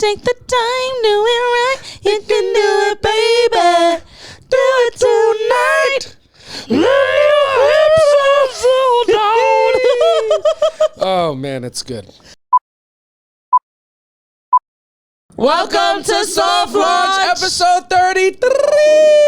take the time, do it right. You can do it, baby. Do it tonight. Lay your hips down. Oh man, it's good. Welcome to Soft Launch, episode 33.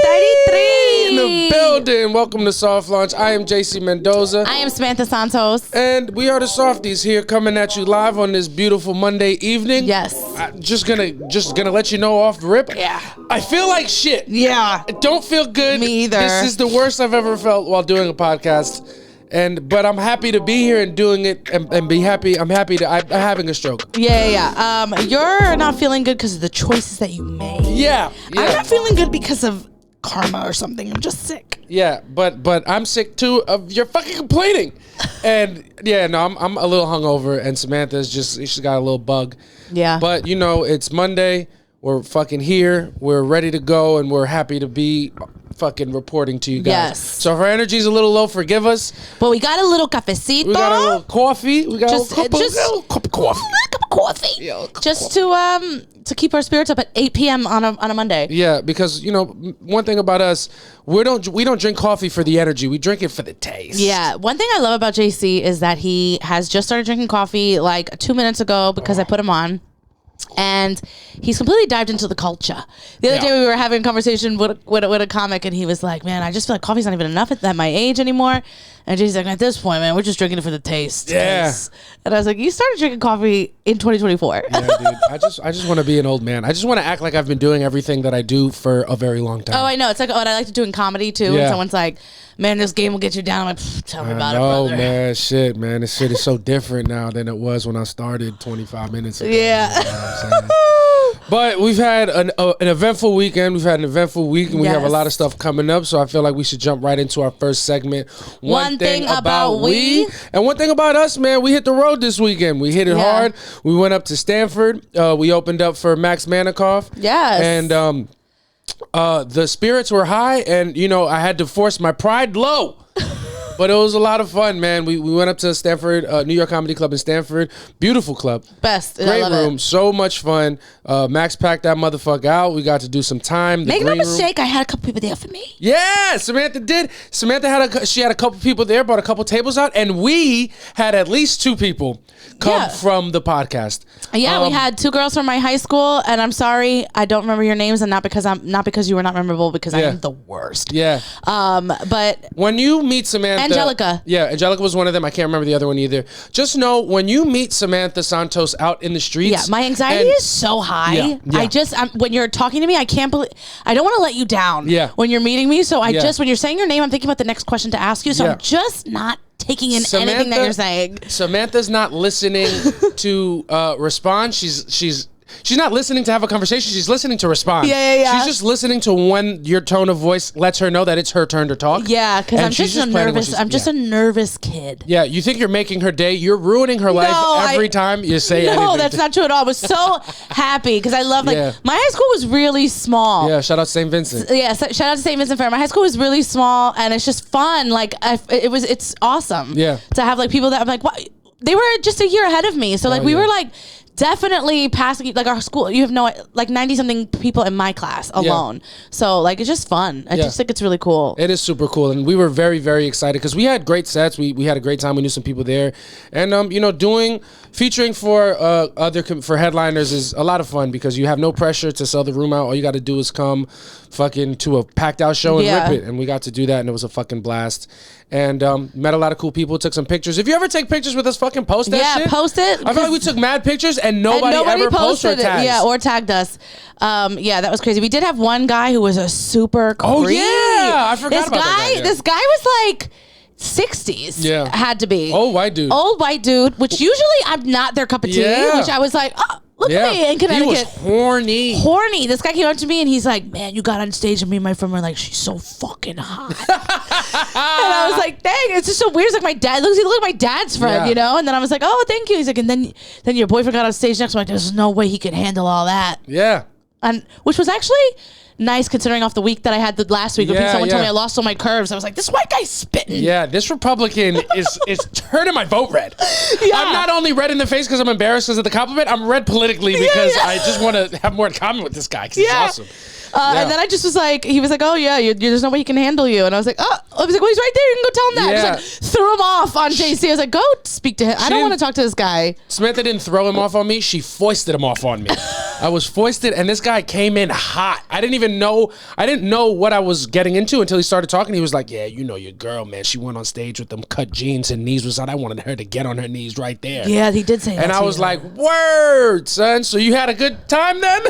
33 in the building. Welcome to Soft Launch. I am JC Mendoza. I am Samantha Santos. And we are the Softies here coming at you live on this beautiful Monday evening. Yes. Just gonna let you know off the rip. Yeah. I feel like shit. Yeah. I don't feel good. Me either. This is the worst I've ever felt while doing a podcast. But I'm happy to be here and doing it and be happy. I'm having a stroke. Yeah. You're not feeling good because of the choices that you made. Yeah. I'm not feeling good because of karma or something. I'm just sick. Yeah, but I'm sick too of your fucking complaining. And yeah, no, I'm a little hungover, and Samantha's she's got a little bug. Yeah. But you know, it's Monday. We're fucking here. We're ready to go, and we're happy to be fucking reporting to you guys. Yes. So if our energy's a little low, forgive us. But we got a little cafecito. We got a little coffee. We got a little cup of coffee. A cup of coffee. Yeah, just to keep our spirits up at 8 p.m. on a Monday. Yeah, because you know, one thing about us, we don't drink coffee for the energy. We drink it for the taste. Yeah. One thing I love about JC is that he has just started drinking coffee like 2 minutes ago because I put him on. And he's completely dived into the culture. The other day we were having a conversation with a comic, and he was like, man, I just feel like coffee's not even enough at my age anymore. And Jason's like, at this point, man, we're just drinking it for the taste. Yeah. And I was like, you started drinking coffee in 2024. Yeah, dude. I just want to be an old man. I just want to act like I've been doing everything that I do for a very long time. Oh, I know. It's like what I like to do in comedy, too. Yeah. When someone's like, man, this game will get you down. I'm like, tell me about it, Oh, brother. man. Shit, man. This shit is so different now than it was when I started 25 minutes ago. Yeah. You know what I'm saying? But we've had an eventful weekend. We've had an eventful week, and we have a lot of stuff coming up. So I feel like we should jump right into our first segment. One thing about we. And one thing about us, man, we hit the road this weekend. We hit it hard. We went up to Stanford. We opened up for Max Manticof. Yes. And the spirits were high, and, you know, I had to force my pride low. But it was a lot of fun, man. We went up to Stanford, New York Comedy Club in Stanford. Beautiful club. Best. Great I love room. it. So much fun. Max packed that motherfucker out. We got to do some time. Make no mistake, I had a couple people there for me. Yeah, Samantha did. Samantha had a couple people there, brought a couple tables out, and we had at least 2 people come from the podcast. Yeah, we had 2 girls from my high school, and I'm sorry, I don't remember your names, and not because you were not memorable, because I am the worst. Yeah. But when you meet Samantha, Angelica. Yeah, Angelica was one of them. I can't remember the other one either. Just know when you meet Samantha Santos out in the streets. Yeah, my anxiety is so high. Yeah. When you're talking to me, I don't want to let you down. Yeah. When you're meeting me, so when you're saying your name, I'm thinking about the next question to ask you. So I'm just not taking in anything that you're saying. Samantha's not listening to respond. She's not listening to have a conversation. She's listening to respond. Yeah. She's just listening to when your tone of voice lets her know that it's her turn to talk. Yeah, because I'm just a nervous kid. Yeah, you think you're making her day. You're ruining her life every time you say anything. No, that's not true at all. I was so happy because I love, my high school was really small. Yeah, shout out to St. Vincent. Yeah, shout out to St. Vincent Fair. My high school was really small, and it's just fun. Like, it's awesome. Yeah. To have, like, people that I'm like, what? They were just a year ahead of me. So, like, we were, like, definitely passing, like, our school, you have no, like, 90 something people in my class alone. So, like, it's just fun. I just think it's really cool. It is super cool, and we were very, very excited because we had great sets. We had a great time. We knew some people there, and you know, featuring for for headliners is a lot of fun because you have no pressure to sell the room out. All you got to do is come fucking to a packed out show and rip it, and we got to do that, and it was a fucking blast. And met a lot of cool people, took some pictures. If you ever take pictures with us, fucking post that shit. Yeah, post it. I feel like we took mad pictures and nobody ever posted or tagged. Yeah, or tagged us. Yeah, that was crazy. We did have one guy who was a super creep. Oh yeah, I forgot about that guy. Yeah. This guy was like 60s. Yeah. Had to be. Old white dude, which usually I'm not their cup of tea, which I was like, oh, look at me in Connecticut. He was horny. This guy came up to me and he's like, man, you got on stage and me and my friend were like, she's so fucking hot. And I was like, dang, it's just so weird. It's like my dad, he looked like my dad's friend, you know? And then I was like, oh, thank you. He's like, and then your boyfriend got on stage next to me. Like, there's no way he could handle all that. Yeah. and which was actually nice considering off the week that I had the last week. Yeah, Someone told me I lost all my curves. I was like, this white guy's spitting. Yeah, this Republican is turning my vote red. Yeah. I'm not only red in the face because I'm embarrassed because of the compliment. I'm red politically because I just want to have more in common with this guy because he's awesome. And then I just was like, he was like, oh yeah, there's no way he can handle you. And I was like, I was like, well, he's right there. You can go tell him that. Yeah. Just like threw him off on JC. I was like, go speak to him. I don't want to talk to this guy. Samantha didn't throw him off on me. She foisted him off on me. I was foisted, and this guy came in hot. I didn't know what I was getting into until he started talking. He was like, yeah, you know your girl, man. She went on stage with them cut jeans and knees was out. I wanted her to get on her knees right there. Yeah, he did say that. And I was like, word, son. So you had a good time then?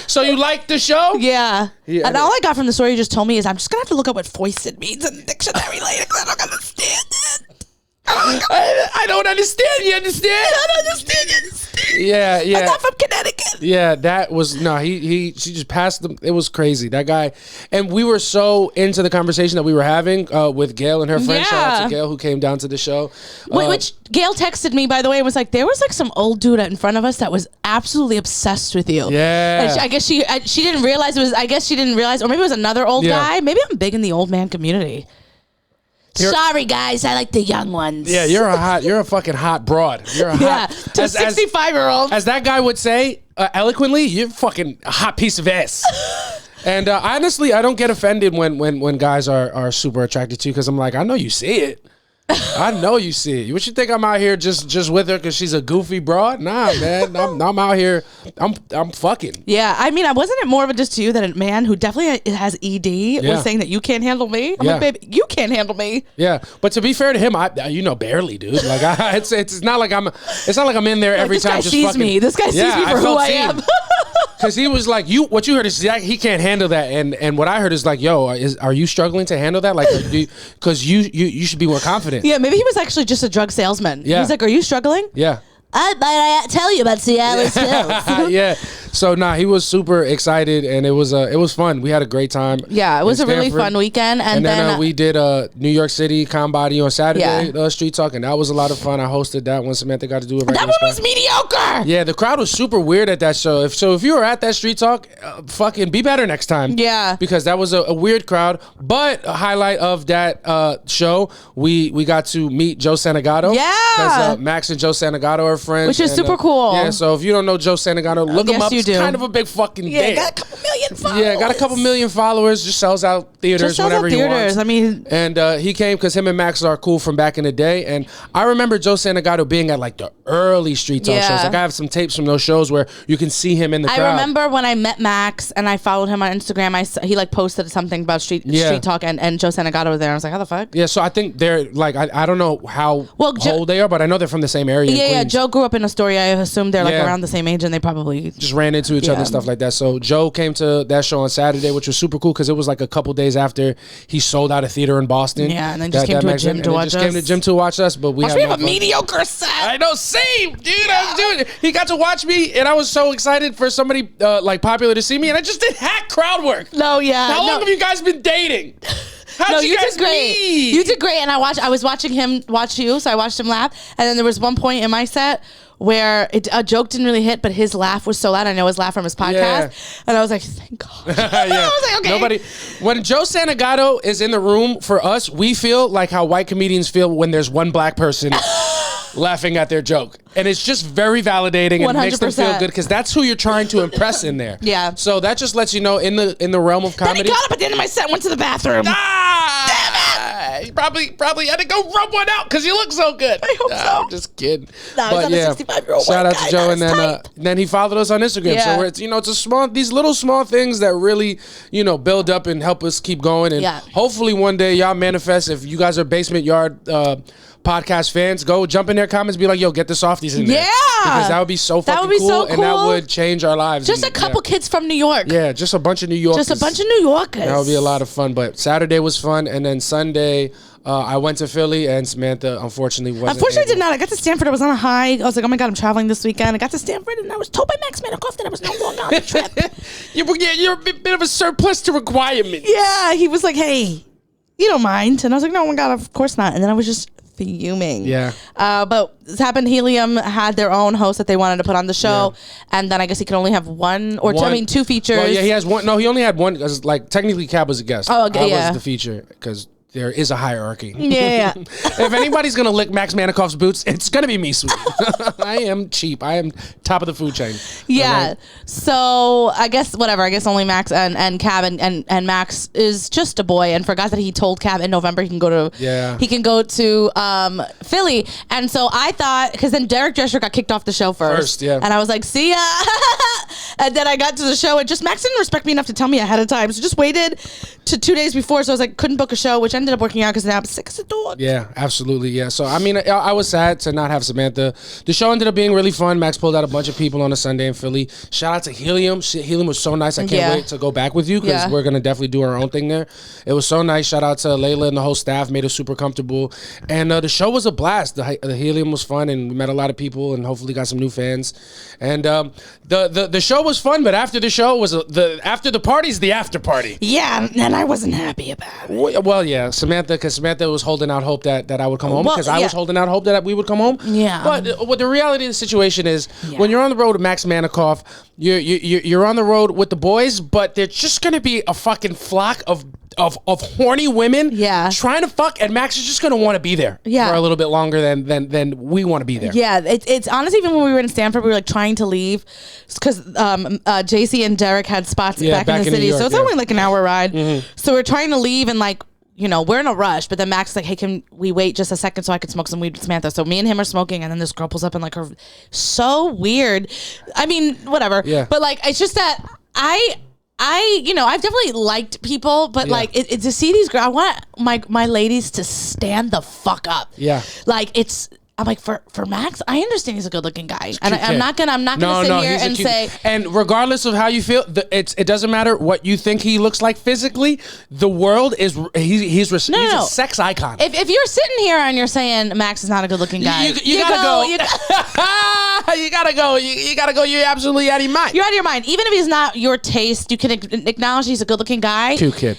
So you liked the show? Yeah. And all I got from the story you just told me is I'm just going to have to look up what foisted means in the dictionary later because I don't understand it. I don't understand. You understand? I don't understand it. Yeah. I'm not from Connecticut. Yeah, that was she just passed them. It was crazy, that guy. And we were so into the conversation that we were having with Gail and her friend. Shout out to Gail who came down to the show. Which Gail texted me, by the way, and was like, there was like some old dude in front of us that was absolutely obsessed with you. Yeah. And I guess she didn't realize or maybe it was another old guy. Maybe I'm big in the old man community. Sorry, guys. I like the young ones. Yeah, you're a fucking hot broad. You're a hot. To 65-year-old. As that guy would say eloquently, you're fucking a hot piece of ass. And honestly, I don't get offended when guys are super attracted to you because I'm like, I know you see it. I know you see it. What you think I'm out here just with her because she's a goofy broad? Nah, man. I'm out here. I'm fucking. Yeah, I mean, wasn't it more of a diss to you that a man who definitely has ED was saying that you can't handle me? I'm like, babe, you can't handle me. Yeah, but to be fair to him, barely, dude. Like, it's not like I'm in there every time. This guy sees me. This guy sees me for who I am. Because he was like, what you heard is he can't handle that, and what I heard is like, yo, are you struggling to handle that? Like, because you should be more confident. Yeah, maybe he was actually just a drug salesman. Yeah. He's like, are you struggling? Yeah. I tell you about Cialis pills. Yeah. So he was super excited, and it was fun. We had a great time. Yeah, it was a really fun weekend. And then we did New York City Combody on Saturday, Street Talk, and that was a lot of fun. I hosted that one. Samantha got to do it. That one was mediocre. Yeah, the crowd was super weird at that show. If you were at that Street Talk, fucking be better next time. Yeah, because that was a weird crowd. But a highlight of that show, we got to meet Joe Santagato. Yeah, because Max and Joe Santagato are friends, which is super cool. Yeah, so if you don't know Joe Santagato, look him up. He's kind of a big fucking dick. Got a couple million followers. Yeah, got a couple million followers. Just sells out theaters whenever he wants. I mean, and he came because him and Max are cool from back in the day. And I remember Joe Santagato being at like the early Street Talk shows. Like I have some tapes from those shows where you can see him in the crowd. I remember when I met Max and I followed him on Instagram. He like posted something about Street Talk and Joe Santagato was there. I was like, how the fuck? Yeah, so I think they're like I don't know how old they are, but I know they're from the same area. Yeah. Joe grew up in Astoria. I assume they're like around the same age, and they probably just ran into each other and stuff like that. So Joe came to that show on Saturday, which was super cool because it was like a couple days after he sold out a theater in Boston. Yeah, and then just came to a gym to watch us. Just came to the gym to watch us, but we have a mediocre set. I know, same, dude. I was doing it. He got to watch me, and I was so excited for somebody like popular to see me, and I just did hack crowd work. No, yeah. How long have you guys been dating? You did great. You did great, and I was watching him watch you, so I watched him laugh, and then there was one point in my set where a joke didn't really hit, but his laugh was so loud. I know his laugh from his podcast, and I was like, "Thank God." I was like, "Okay." When Joe Santagato is in the room for us, we feel like how white comedians feel when there's one black person laughing at their joke, and it's just very validating and 100%. Makes them feel good because that's who you're trying to impress in there. Yeah. So that just lets you know in the realm of comedy. Then he got up at the end of my set, went to the bathroom. Damn it! He probably had to go rub one out because you look so good. I hope so. I'm just kidding. No, but yeah, 65-year-old shout out to Joe, and then then he followed us on Instagram. Yeah. So it's these little small things that really build up and help us keep going. And hopefully one day y'all manifest. If you guys are Basement Yard podcast fans, go jump in their comments, be like, yo, get the Softies in there. Yeah, because that would be so fucking cool, and that would change our lives. Just a couple kids from New York. Yeah, just a bunch of New Yorkers. Just a bunch of New Yorkers. That would be a lot of fun. But Saturday was fun, and then Sunday I went to Philly, and Samantha unfortunately did not. I got to Stanford. I was on a high. I was like, oh my God, I'm traveling this weekend. I got to Stanford, and I was told by Max Manticof that I was no longer on the trip. You're a bit of a surplus to requirements. Yeah, he was like, hey, you don't mind. And I was like, no, oh my God, of course not. And then I was just fuming. Yeah. But this happened. Helium had their own host that they wanted to put on the show, and then I guess he could only have two features. Well, yeah, he has one. No, he only had one because like technically Cab was a guest. Oh, okay, I was the feature because there is a hierarchy. Yeah. If anybody's gonna lick Max Manticof's boots, it's gonna be me, sweet. I am cheap. I am top of the food chain. Yeah. Right? So I guess whatever. I guess only Max and Cab and Max is just a boy and forgot that he told Cab in November he can go to Philly. And so I thought, because then Derek Drescher got kicked off the show first. Yeah. And I was like, see ya. And then I got to the show and just Max didn't respect me enough to tell me ahead of time. So just waited to 2 days before. So I was like, couldn't book a show, which ended up working out because now I'm sick as a dog. Yeah, absolutely. Yeah. So I mean, I was sad to not have Samantha. The show ended up being really fun. Max pulled out a bunch of people on a Sunday in Philly. Shout out to Helium. Helium was so nice. I can't wait to go back with you because we're gonna definitely do our own thing there. It was so nice. Shout out to Layla and the whole staff. Made us super comfortable. And the show was a blast. The Helium was fun, and we met a lot of people, and hopefully got some new fans. And the show was fun, but after the show was after the party's the after party. Yeah, and I wasn't happy about it. Well, yeah, because Samantha was holding out hope that I would come home because I was holding out hope that we would come home. Yeah. But what the reality of the situation is, when you're on the road with Max Manticof, you're on the road with the boys, but they're just gonna be a fucking flock of horny women trying to fuck, and Max is just gonna want to be there for a little bit longer than we want to be there. Yeah, it's honestly, even when we were in Stanford, we were like trying to leave because JC and Derek had spots back in the city, York, so it's only like an hour ride. Mm-hmm. So we're trying to leave and like, you know, we're in a rush, but then Max is like, hey, can we wait just a second so I could smoke some weed with Samantha? So me and him are smoking, and then this girl pulls up and like her, so weird. I mean, whatever. Yeah. But like, it's just that you know, I've definitely liked people, but like to see these girls, I want my ladies to stand the fuck up. Yeah. Like I'm like, for Max, I understand he's a good looking guy, and I'm not gonna sit here and say. And regardless of how you feel, it doesn't matter what you think he looks like physically. The world is he's a sex icon. If you're sitting here and you're saying Max is not a good looking guy, you gotta go. You gotta go. You gotta go. You're absolutely out of your mind. You're out of your mind. Even if he's not your taste, you can acknowledge he's a good looking guy. Cute kid.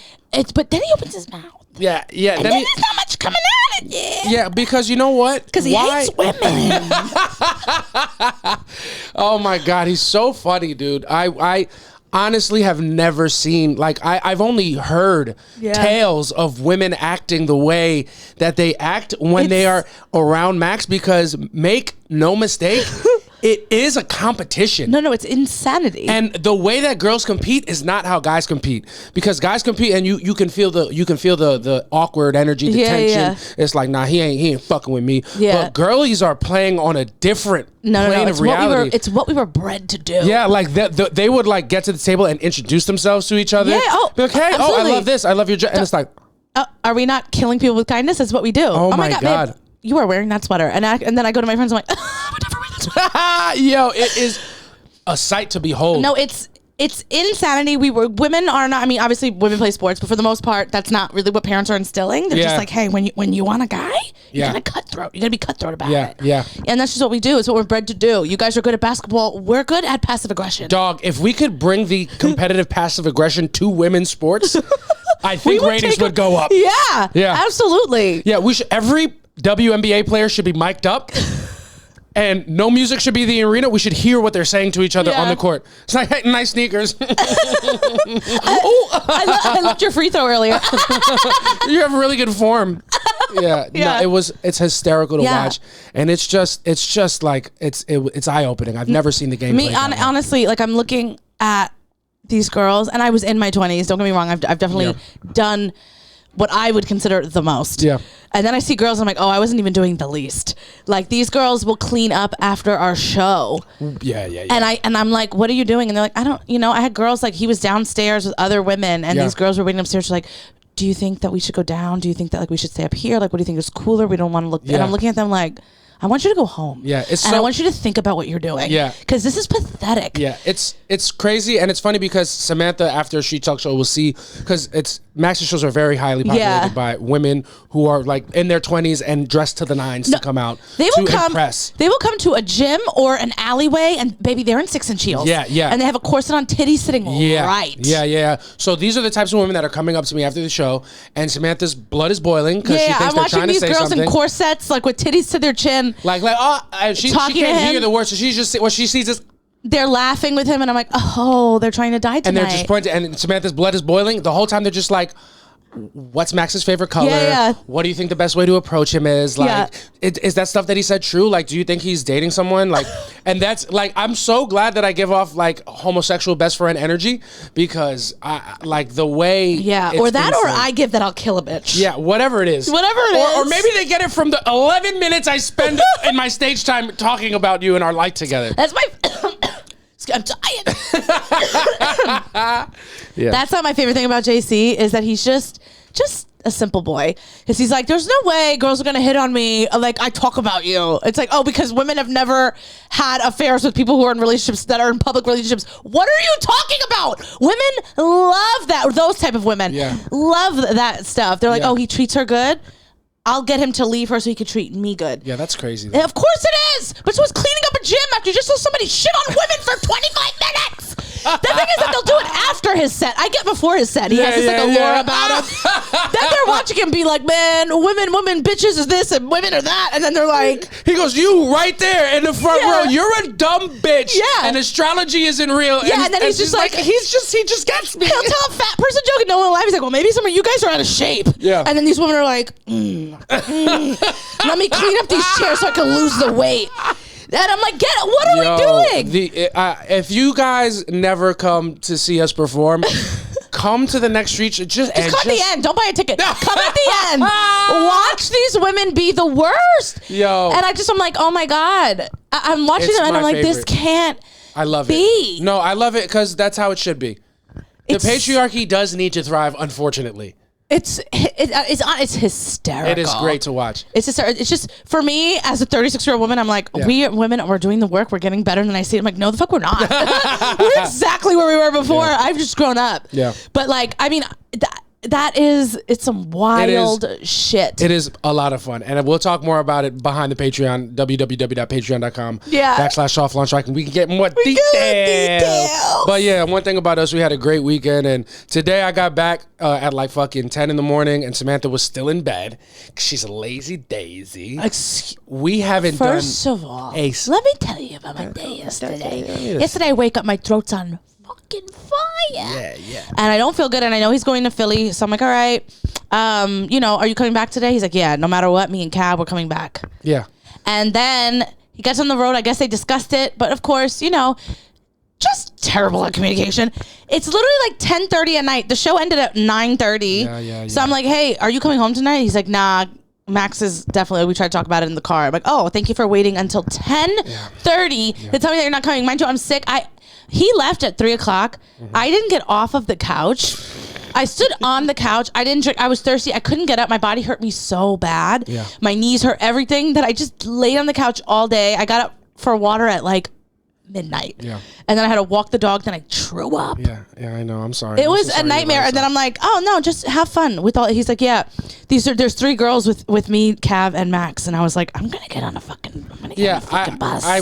But then he opens his mouth. Yeah. And then there's not much coming out of it. Yeah, because you know what? Because he hates women. Oh my God, he's so funny, dude. I honestly have never seen, like, I've only heard tales of women acting the way that they act when they are around Max, because make no mistake, it is a competition. No, it's insanity. And the way that girls compete is not how guys compete, because guys compete and you can feel the awkward energy, the tension. Yeah. It's like, nah, he ain't fucking with me. Yeah. But girlies are playing on a different plane of reality. It's what we were bred to do. Yeah, like they would like get to the table and introduce themselves to each other. Yeah. Oh, be like, hey, I love this. I love your and it's like, are we not killing people with kindness? That's what we do. Oh my God. Babe, you are wearing that sweater, and then I go to my friends. I'm like, I would never wear that sweater. Yo, it is a sight to behold. No, it's insanity. Women are not. I mean, obviously, women play sports, but for the most part, that's not really what parents are instilling. They're just like, hey, when you want a guy, you're gonna cutthroat. You're gonna be cutthroat about it. Yeah. And that's just what we do. It's what we're bred to do. You guys are good at basketball. We're good at passive aggression. Dog, if we could bring the competitive passive aggression to women's sports, I think ratings would go up. Yeah. Absolutely. Yeah. Every WNBA player should be mic'd up. And no music should be in the arena. We should hear what they're saying to each other on the court. It's like, hey, nice sneakers. I loved your free throw earlier. You have really good form. Yeah. No, it's hysterical to watch, and it's just like it's eye opening. I've never seen the game. Honestly, like I'm looking at these girls, and I was in my 20s. Don't get me wrong. I've definitely done what I would consider the most. Yeah. And then I see girls, I'm like, oh, I wasn't even doing the least. Like, these girls will clean up after our show. Yeah. And I'm like, what are you doing? And they're like, I had girls, like, he was downstairs with other women, and these girls were waiting upstairs, like, do you think that we should go down? Do you think that, like, we should stay up here? Like, what do you think is cooler? We don't want to look. And I'm looking at them like, I want you to go home. Yeah, and I want you to think about what you're doing. Yeah. Because this is pathetic. Yeah, it's crazy, and it's funny because Samantha, after a street talk show, will see, because Max's shows are very highly populated by women who are like in their 20s and dressed to the nines to come out impress. They will come to a gym or an alleyway, and baby, they're in 6-inch heels. Yeah, yeah. And they have a corset on, titties sitting right. Yeah. So these are the types of women that are coming up to me after the show, and Samantha's blood is boiling because she thinks they're trying to say something. I'm watching these girls in corsets, like with titties to their chin. She can't hear the words, so she's just, what she sees is, they're laughing with him, and I'm like, oh, they're trying to die tonight. And they're just pointing, and Samantha's blood is boiling. The whole time they're just like, what's Max's favorite color? Yeah. What do you think the best way to approach him is? Like, is that stuff that he said true? Like, do you think he's dating someone? Like, and that's like, I'm so glad that I give off like homosexual best friend energy, because I like the way. Yeah, or that, or I give that I'll kill a bitch. Yeah, whatever it is. Or maybe they get it from the 11 minutes I spend in my stage time talking about you and our life together. That's my. I'm dying. That's not my favorite thing about JC, is that he's just a simple boy, because he's like, there's no way girls are gonna hit on me like I talk about you. It's like, oh, because women have never had affairs with people who are in relationships that are in public relationships. What are you talking about? Women love that. Those type of women love that stuff. They're like, oh, he treats her good, I'll get him to leave her so he could treat me good. Yeah, that's crazy. Of course it is. But so it's cleaning up a gym after you just saw somebody shit on women for 25 minutes. The thing is that they'll do it after his set. I get before his set. He has this like allure about him. Then they're watching him be like, man, women, bitches is this and women are that. And then they're like, he goes, you right there in the front row. You're a dumb bitch. Yeah. And astrology isn't real. Yeah, and then he's just like, he just gets me. He'll tell a fat person joke and no one will laugh. He's like, well, maybe some of you guys are out of shape. Yeah. And then these women are like, let me clean up these chairs so I can lose the weight. And I'm like, what are we doing? If you guys never come to see us perform, come to the next street. Just come at the end. Don't buy a ticket. Come at the end. Watch these women be the worst. Yo. And I'm like, oh my God. I'm watching them and I'm like, this can't I love be. It. No, I love it because that's how it should be. The patriarchy does need to thrive, unfortunately. It's hysterical. It is great to watch. It's just, for me as a 36-year-old woman, I'm like, we women, we're doing the work, we're getting better than I see it. I'm like, no, the fuck we're not. We're exactly where we were before. I've just grown up. Yeah. But like, I mean, it's some wild shit. It is a lot of fun. And we'll talk more about it behind the Patreon, www.patreon.com /softlaunch. We can get more details. But yeah, one thing about us, we had a great weekend. And today I got back at like fucking 10 in the morning and Samantha was still in bed. She's a lazy daisy. We haven't First of all, let me tell you about my day yesterday. Yesterday I wake up, my throat's on fucking fire. Yeah. And I don't feel good, and I know he's going to Philly, so I'm like, all right, are you coming back today? He's like, yeah, no matter what, me and Cab, we're coming back. Yeah. And then he gets on the road. I guess they discussed it, but of course, just terrible at communication. It's literally like 10:30 at night. The show ended at 9:30. Yeah. So I'm like, hey, are you coming home tonight? He's like, nah. Max is definitely, we tried to talk about it in the car. I'm like, oh, thank you for waiting until 10:30 to tell me that you're not coming. Mind you, I'm sick. He left at 3:00. Mm-hmm. I didn't get off of the couch. I stood on the couch. I didn't drink. I was thirsty. I couldn't get up. My body hurt me so bad. Yeah. My knees hurt, everything, that I just laid on the couch all day. I got up for water at like midnight. Yeah. And then I had to walk the dog. Then I threw up. Yeah, I know. I'm sorry. It was a nightmare. And then I'm like, oh no, just have fun with all. He's like, yeah, there's 3 girls with me, Cav, and Max. And I was like, I'm gonna get on a fucking bus. I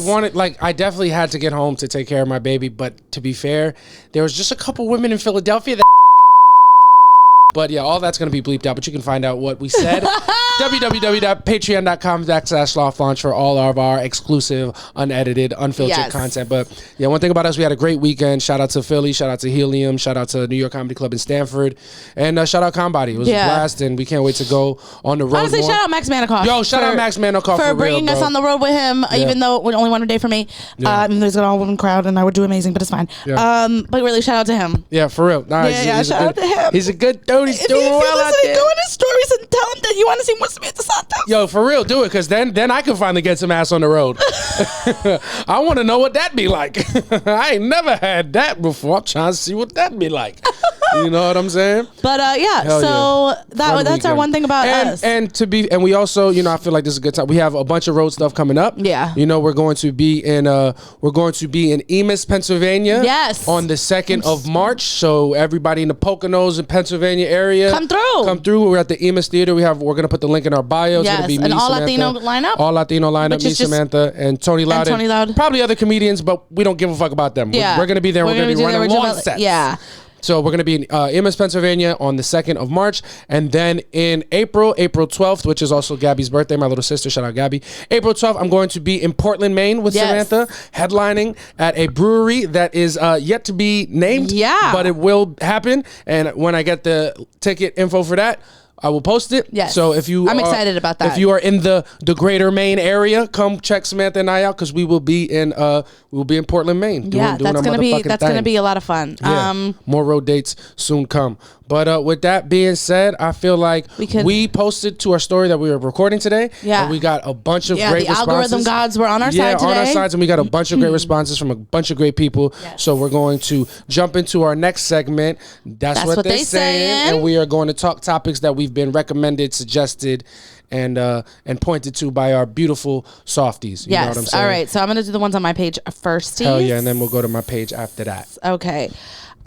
definitely had to get home to take care of my baby. But to be fair, there was just a couple women in Philadelphia that. But yeah, all that's going to be bleeped out, but you can find out what we said. www.patreon.com/softlaunch for all of our exclusive, unedited, unfiltered content. But yeah, one thing about us, we had a great weekend. Shout out to Philly, shout out to Helium, shout out to New York Comedy Club in Stanford, and shout out Combody. It was a blast, and we can't wait to go on the road. Honestly, shout out Max Manticof. Yo, shout out Max Manticof for bringing us on the road with him, even though it was only 1 day for me. There's an all-woman crowd, and I would do amazing, but it's fine. But really, shout out to him. Yeah, for real. Nah, shout out to him. He's a good dude. He's doing well out there. Go in his stories and tell him that you want to see more Samantha Santos. Yo, for real, do it, because then I can finally get some ass on the road. I want to know what that'd be like. I ain't never had that before. I'm trying to see what that'd be like. You know what I'm saying? But yeah, Hell so Fun that's our weekend. one thing about us. And we also, I feel like this is a good time. We have a bunch of road stuff coming up. Yeah. We're going to be in Emus, Pennsylvania. Yes. On the 2nd of March. So everybody in the Poconos and Pennsylvania area, Come through. We're at the Emus Theater. We're gonna put the link in our bio. It's gonna be me, an all Samantha, Latino lineup. All Latino lineup. Which Me, is just- Samantha, and Tony Loud. Tony Loud. Probably other comedians, but we don't give a fuck about them. Yeah. We're gonna be there. We're gonna be running long sets. Yeah. So we're going to be in Emus, Pennsylvania on the 2nd of March. And then in April 12th, which is also Gabby's birthday, my little sister, shout out Gabby. April 12th, I'm going to be in Portland, Maine with Samantha, headlining at a brewery that is yet to be named. Yeah. But it will happen. And when I get the ticket info for that, I will post it. Yes. So if I'm excited about that. If you are in the greater Maine area, come check Samantha and I out because we will be in Portland, Maine. Yeah, that's gonna be a lot of fun. Yeah. More road dates soon come. But with that being said, I feel like we posted to our story that we were recording today. Yeah. And we got a bunch of great responses. The algorithm gods were on our side today. Yeah, on our sides, and we got a bunch of great responses from a bunch of great people. Yes. So we're going to jump into our next segment. That's what they're saying. And we are going to talk topics that we've been recommended, suggested, and pointed to by our beautiful softies. You know what I'm saying? All right. So I'm going to do the ones on my page first. Hell yeah, and then we'll go to my page after that. Okay.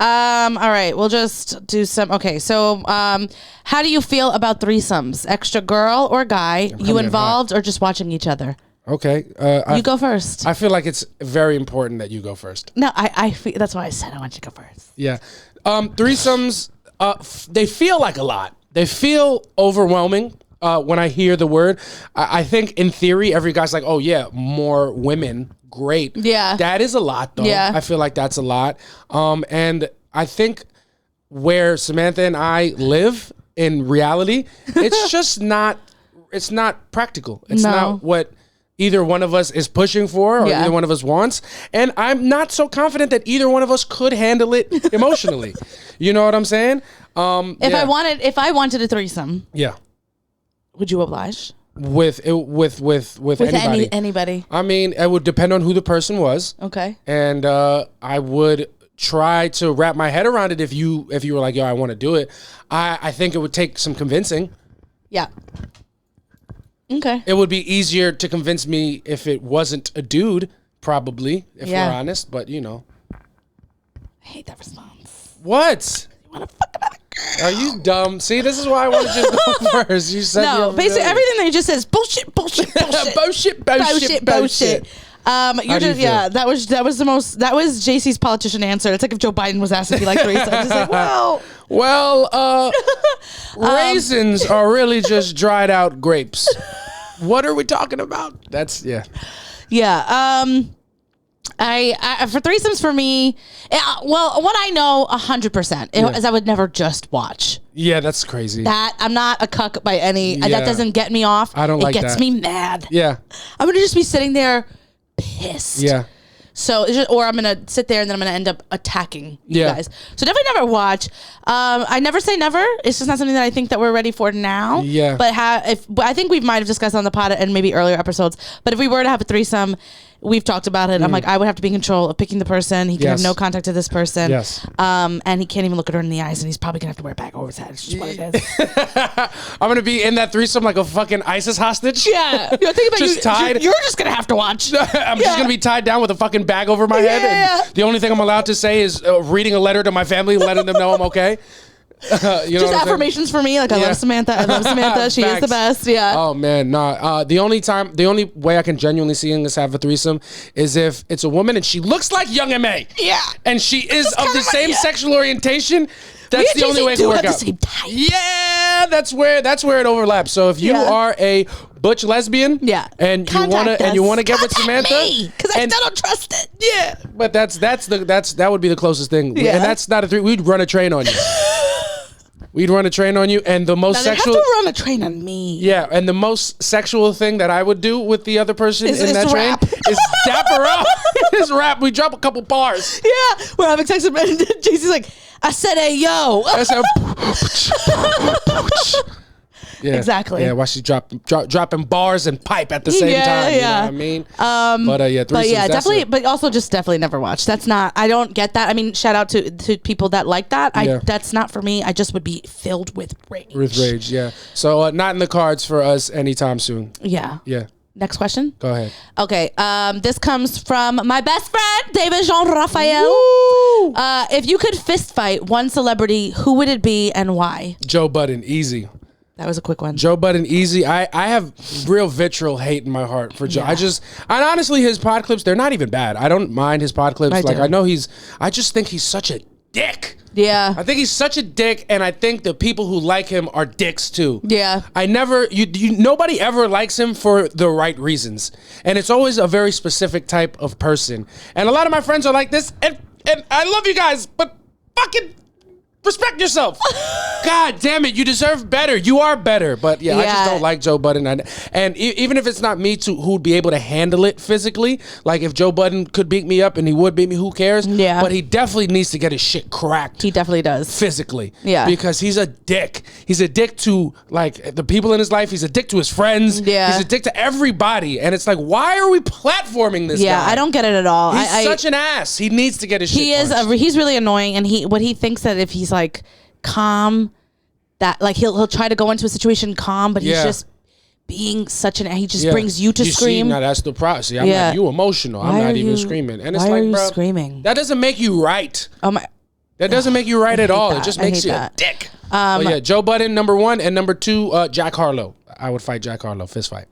All right, we'll just do some. Okay, so how do you feel about threesomes? Extra girl or guy? You involved or just watching each other? Okay, you go first. I feel like it's very important that you go first. No, I feel, that's why I said I want you to go first. Yeah, threesomes. They feel like a lot. They feel overwhelming. When I hear the word, I think in theory every guy's like, oh yeah, more women. Great. Yeah. That is a lot though. Yeah. I feel like that's a lot. And I think where Samantha and I live in reality, it's just not practical. It's not what either one of us is pushing for or either one of us wants. And I'm not so confident that either one of us could handle it emotionally. You know what I'm saying? If I wanted a threesome. Yeah. Would you oblige? With anybody. Anybody. I mean, it would depend on who the person was. Okay. And I would try to wrap my head around it if you were like, yo, I want to do it. I think it would take some convincing. Yeah. Okay. It would be easier to convince me if it wasn't a dude, probably, if we're honest. But, I hate that response. What? You want to fuck another girl? Are you dumb? See, this is why I wanted you to go first. You said no, basically everything that you just says bullshit. bullshit. You're just that was JC's politician answer. It's like if Joe Biden was asked if he liked threesomes. He's like, well, raisins are really just dried out grapes. What are we talking about? That's Yeah. I for threesomes for me, what I know 100% is I would never just watch. Yeah, that's crazy. That I'm not a cuck by any. That doesn't get me off. I don't like that. It gets me mad. Yeah, I'm gonna just be sitting there, pissed. Yeah. So or I'm gonna sit there and then I'm gonna end up attacking you guys. So definitely never watch. I never say never. It's just not something that I think that we're ready for now. Yeah. But I think we might have discussed on the pod and maybe earlier episodes. But if we were to have a threesome, we've talked about it. I'm like, I would have to be in control of picking the person. He can have no contact to this person. Yes. And he can't even look at her in the eyes, and he's probably gonna have to wear a bag over his head. It's just what it is. I'm gonna be in that threesome like a fucking ISIS hostage. Yeah. Think about just tied. You're just gonna have to watch. I'm just gonna be tied down with a fucking bag over my head. And the only thing I'm allowed to say is reading a letter to my family, letting them know I'm okay. Just affirmations for me, like I love Samantha. I love Samantha. She is the best. Yeah. Oh man, nah. The only way I can genuinely see us have a threesome is if it's a woman and she looks like Young M.A. Yeah. And she is of the same sexual orientation. That's the only way it can work out. Yeah, that's where it overlaps. So if you are a butch lesbian, and you wanna get with Samantha, because I still don't trust it. Yeah, but that would be the closest thing. Yeah. And that's not a three. We'd run a train on you. We'd run a train on you, and the most sexual. Have to run a train on me. Yeah, and the most sexual thing that I would do with the other person in that train is dap her up. Is rap. We drop a couple bars. Yeah, we're having sex, and JC's like, I said, hey yo. I said, exactly. Yeah, while she's dropping bars and pipe at the same time. You know what I mean? Definitely. But also just definitely never watched. That's not. I don't get that. I mean, shout out to people that like that. That's not for me. I just would be filled with rage. Yeah. So not in the cards for us anytime soon. Yeah. Yeah. Next question. Go ahead. Okay. This comes from my best friend, David Jean Raphael. If you could fist fight one celebrity, who would it be and why? Joe Budden, easy. That was a quick one. Joe Budden, easy. I have real vitriol hate in my heart for Joe. Yeah. And honestly, his pod clips, they're not even bad. I don't mind his pod clips. I just think he's such a dick. Yeah. I think he's such a dick, and I think the people who like him are dicks too. Yeah. Nobody ever likes him for the right reasons. And it's always a very specific type of person. And a lot of my friends are like this, and I love you guys, but fucking respect yourself. God damn it, you deserve better. You are better. But I just don't like Joe Budden. And even if it's not me who'd be able to handle it physically, like if Joe Budden could beat me up and he would beat me, who cares? Yeah. But he definitely needs to get his shit cracked. He definitely does. Physically. Yeah. Because he's a dick. He's a dick to like the people in his life. He's a dick to his friends. Yeah. He's a dick to everybody. And it's like, why are we platforming this guy? Yeah, I don't get it at all. He's such an ass. He needs to get his shit punched. He's really annoying, and he thinks that if he's like calm, that like he'll try to go into a situation calm, but he's just being such he just brings you to scream. See, now that's the problem. See, I'm like, you emotional. I'm not even screaming. And it's why like, are you bro, screaming? That doesn't make you right. Oh my. That doesn't make you right at all. That. It just makes you a dick. Joe Budden, number 1, and number 2, Jack Harlow. I would fight Jack Harlow, fist fight.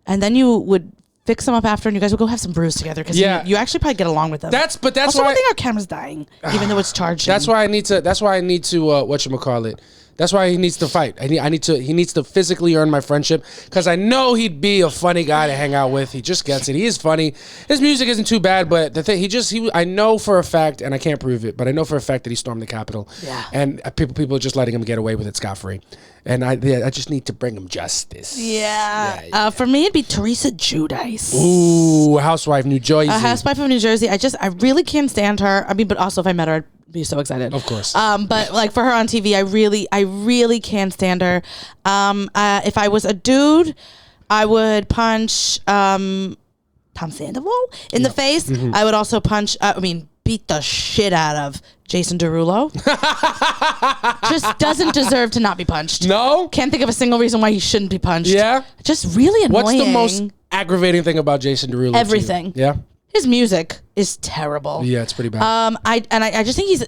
And then you would fix them up after, and you guys would go have some brews together because you actually probably get along with them. That's also, why I think our camera's dying, even though it's charging. That's why I need to. Whatchamacallit. That's why he needs to fight. He needs to physically earn my friendship because I know he'd be a funny guy to hang out with. He just gets it. He is funny. His music isn't too bad, but the thing I know for a fact, and I can't prove it, but I know for a fact that he stormed the Capitol. Yeah. And people are just letting him get away with it scot-free. And I just need to bring him justice. Yeah. For me, it'd be Teresa Giudice. Ooh, housewife, New Jersey. A housewife of New Jersey. I really can't stand her. I mean, but also if I met her, I'd be so excited. Of course. But like for her on TV, I really can't stand her. If I was a dude, I would punch Tom Sandoval in the face. Mm-hmm. I would also beat the shit out of Jason Derulo. Just doesn't deserve to not be punched. No? Can't think of a single reason why he shouldn't be punched. Yeah? Just really annoying. What's the most aggravating thing about Jason Derulo? Everything. Yeah? His music is terrible. Yeah, it's pretty bad. I just think he's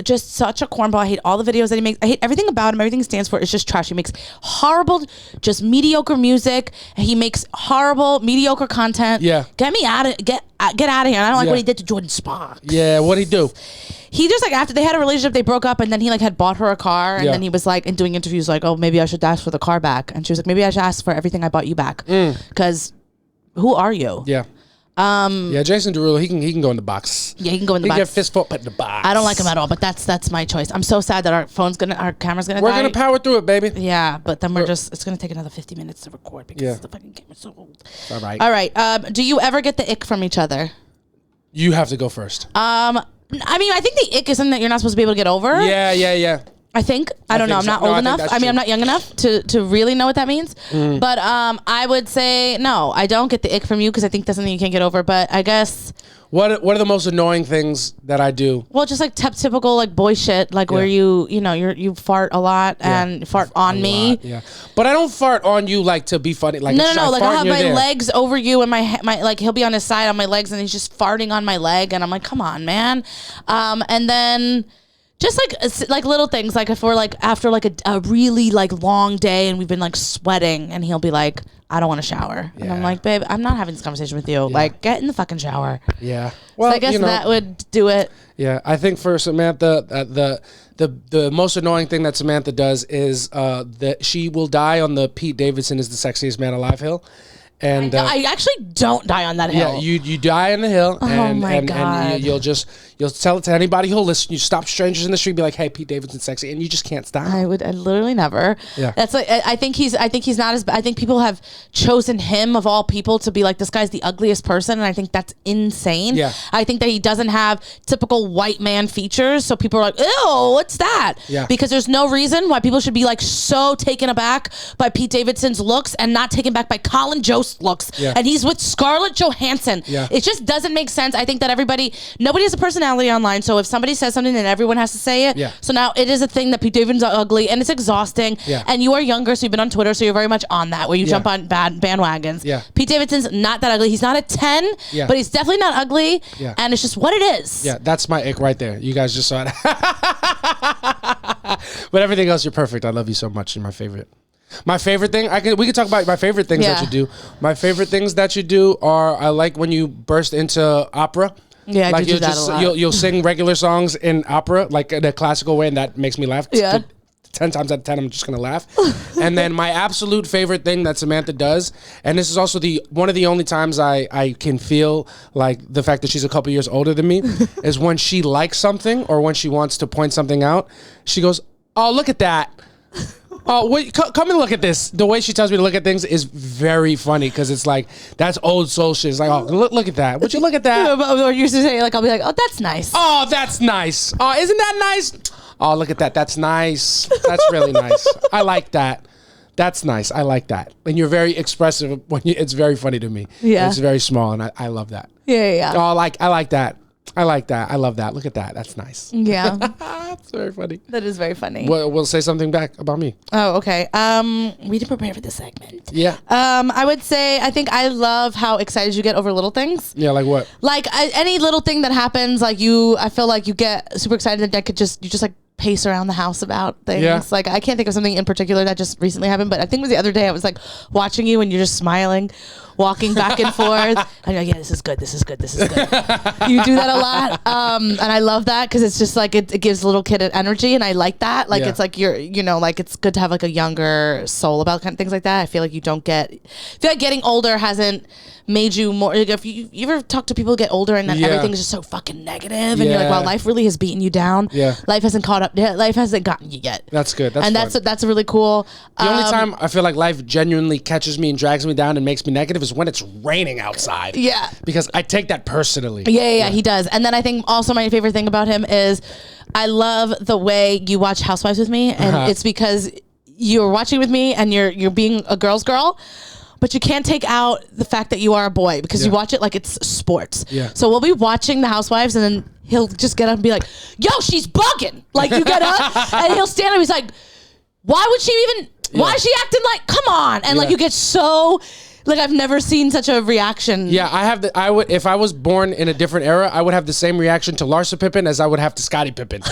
just such a cornball. I hate all the videos that he makes. I hate everything about him. Everything he stands for is just trash. He makes horrible, just mediocre music. He makes horrible, mediocre content. Yeah. Get out of here. I don't like what he did to Jordan Sparks. Yeah, what'd he do? He just like after they had a relationship, they broke up, and then he like had bought her a car, and then he was like in doing interviews like, oh, maybe I should ask for the car back, and she was like, maybe I should ask for everything I bought you back, because who are you? Yeah. Jason Derulo, he can go in the box. Yeah, he can go in the box. He can get fist fought in the box. I don't like him at all, but that's my choice. I'm so sad that our camera's gonna die. We're gonna power through it, baby. Yeah, but then it's gonna take another 50 minutes to record because the fucking camera's so old. All right. Do you ever get the ick from each other? You have to go first. I mean, I think the ick is something that you're not supposed to be able to get over. Yeah. I think. I don't know. I'm not old enough. I mean, I'm not young enough to really know what that means. But I would say no. I don't get the ick from you because I think that's something you can't get over. But I guess. What are the most annoying things that I do? Well, just like typical like boy shit, like where you fart a lot and fart on me. Yeah, but I don't fart on you like to be funny. Like no. Like I'll have my legs over you and my like he'll be on his side on my legs and he's just farting on my leg and I'm like, come on, man. And then. Just like little things, like if we're like after like a really like long day and we've been like sweating and he'll be like, I don't want to shower. And I'm like, babe, I'm not having this conversation with you. Like, get in the fucking shower. Yeah. Well, so I guess that would do it. Yeah. I think for Samantha, the most annoying thing that Samantha does is that she will die on the Pete Davidson is the sexiest man alive hill. And I actually don't die on that hill. yeah, you die on the hill, and my God. and you'll tell it to anybody who'll listen. You stop strangers in the street, be like, "Hey, Pete Davidson's sexy," and you just can't stop. I literally never. Yeah. That's like I think he's not as. I think people have chosen him of all people to be like, this guy's the ugliest person, and I think that's insane. Yeah. I think that he doesn't have typical white man features, so people are like, ew, what's that? Yeah. Because there's no reason why people should be like so taken aback by Pete Davidson's looks and not taken back by Colin Jost's looks. Yeah. And he's with Scarlett Johansson. Yeah. It just doesn't make sense. I think that nobody has a personality online, so if somebody says something, then everyone has to say it. Yeah. So now it is a thing that Pete Davidson's ugly, and it's exhausting. Yeah. And you are younger, so you've been on Twitter, so you're very much on that, where you jump on bad bandwagons. Yeah. Pete Davidson's not that ugly. He's not a 10, Yeah. but he's definitely not ugly. Yeah. And it's just what it is. Yeah, that's my ick right there. You guys just saw it. But everything else, you're perfect. I love you so much. You're my favorite. My favorite thing, we can talk about my favorite things that you do. My favorite things that you do are, I like when you burst into opera. Yeah, I like do that a lot. You'll sing regular songs in opera, like in a classical way, and that makes me laugh. Yeah. 10 times out of 10, I'm just gonna laugh. And then my absolute favorite thing that Samantha does, and this is also one of the only times I can feel like the fact that she's a couple years older than me, is when she likes something or when she wants to point something out. She goes, "Oh, look at that." Oh, wait, come and look at this. The way she tells me to look at things is very funny, because it's like, that's old soul shit. It's like, oh, look at that. Would you look at that? Or you used to say, like, I'll be like, oh, that's nice. Oh, that's nice. Oh, isn't that nice? Oh, look at that. That's nice. That's really nice. I like that. That's nice. I like that. And you're very expressive it's very funny to me. Yeah. It's very small, and I love that. Yeah. Oh, I like that. I like that. I love that. Look at that. That's nice. Yeah. That's very funny. That is very funny. We'll say something back about me. Oh, okay. We didn't prepare for this segment. Yeah. I would say, I think I love how excited you get over little things. Yeah, like what? Like any little thing that happens, like I feel like you get super excited that you just like pace around the house about things. Yeah. Like I can't think of something in particular that just recently happened, but I think it was the other day I was like watching you and you're just smiling, walking back and forth. And you're like, yeah, this is good. You do that a lot. And I love that, because it's just like, it gives a little kid an energy, and I like that. Like, it's like like it's good to have like a younger soul about kind of things like that. I feel like getting older hasn't made you more, like, if you ever talk to people who get older and then everything is just so fucking negative, and you're like, wow, life really has beaten you down. Yeah. Life hasn't caught up. Life hasn't gotten you yet. That's good. That's really cool. The only time I feel like life genuinely catches me and drags me down and makes me negative is when it's raining outside. Yeah. Because I take that personally. Yeah, he does. And then I think also my favorite thing about him is I love the way you watch Housewives with me, and it's because you're watching with me and you're being a girl's girl, but you can't take out the fact that you are a boy, because you watch it like it's sports. Yeah. So we'll be watching the Housewives, and then he'll just get up and be like, yo, she's bugging. Like, you get up and he'll stand up. He's like, why would she even, why is she acting like, come on. And like, you get so, like, I've never seen such a reaction. Yeah, I would, if I was born in a different era, I would have the same reaction to Larsa Pippen as I would have to Scottie Pippen.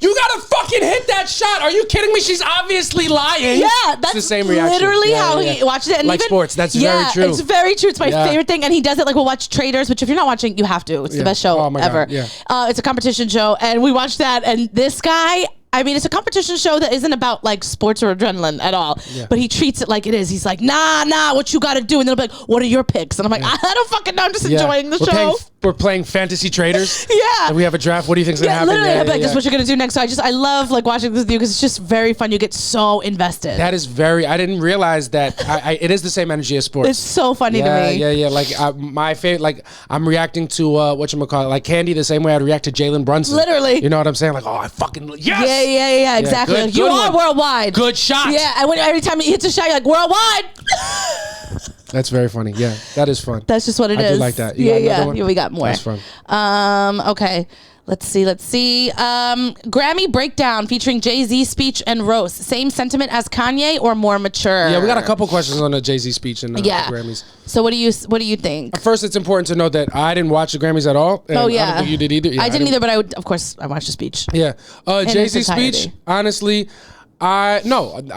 You gotta fucking hit that shot. Are you kidding me? She's obviously lying. Yeah, that's the same reaction. Literally how he watches it. And like even, sports, that's very true. It's very true. It's my favorite thing. And he does it like we'll watch Traders, which if you're not watching, you have to. It's the best show ever. God, yeah. It's a competition show, and we watched that. And this guy, I mean, it's a competition show that isn't about like sports or adrenaline at all, but he treats it like it is. He's like, nah, what you got to do? And then he'll be like, what are your picks? And I'm like, I don't fucking know. I'm just enjoying the show. We're playing fantasy traders. Yeah. And we have a draft. What do you think's gonna happen? Literally, I'll be like, this is what you're gonna do next. So I love like watching this with you, because it's just very fun. You get so invested. That is I didn't realize that it is the same energy as sports. It's so funny to me. Yeah. Like my favorite, like I'm reacting to whatchamacallit, like Candy, the same way I'd react to Jalen Brunson. Literally. You know what I'm saying? Like, oh, I fucking, yes! Yeah, exactly. Good, like, you are worldwide. Good shot. Yeah, and every time he hits a shot, you're like, worldwide. That's very funny. Yeah, that is fun. That's just what it is. I do like that. Yeah, we got more. That's fun. Okay. Let's see. Grammy breakdown featuring Jay-Z speech and roast. Same sentiment as Kanye or more mature? Yeah, we got a couple questions on the Jay-Z speech and the Grammys. So what do you think? First, it's important to note that I didn't watch the Grammys at all. And I don't think you did either. Yeah, I didn't either, but of course I watched the speech. Yeah. Jay-Z speech, honestly, I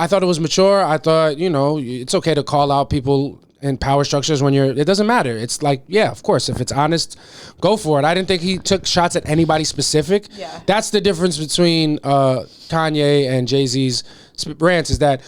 thought it was mature. I thought, it's okay to call out people in power structures when it doesn't matter. It's like, yeah, of course, if it's honest, go for it. I didn't think he took shots at anybody specific. Yeah. That's the difference between Kanye and Jay-Z's rants, is that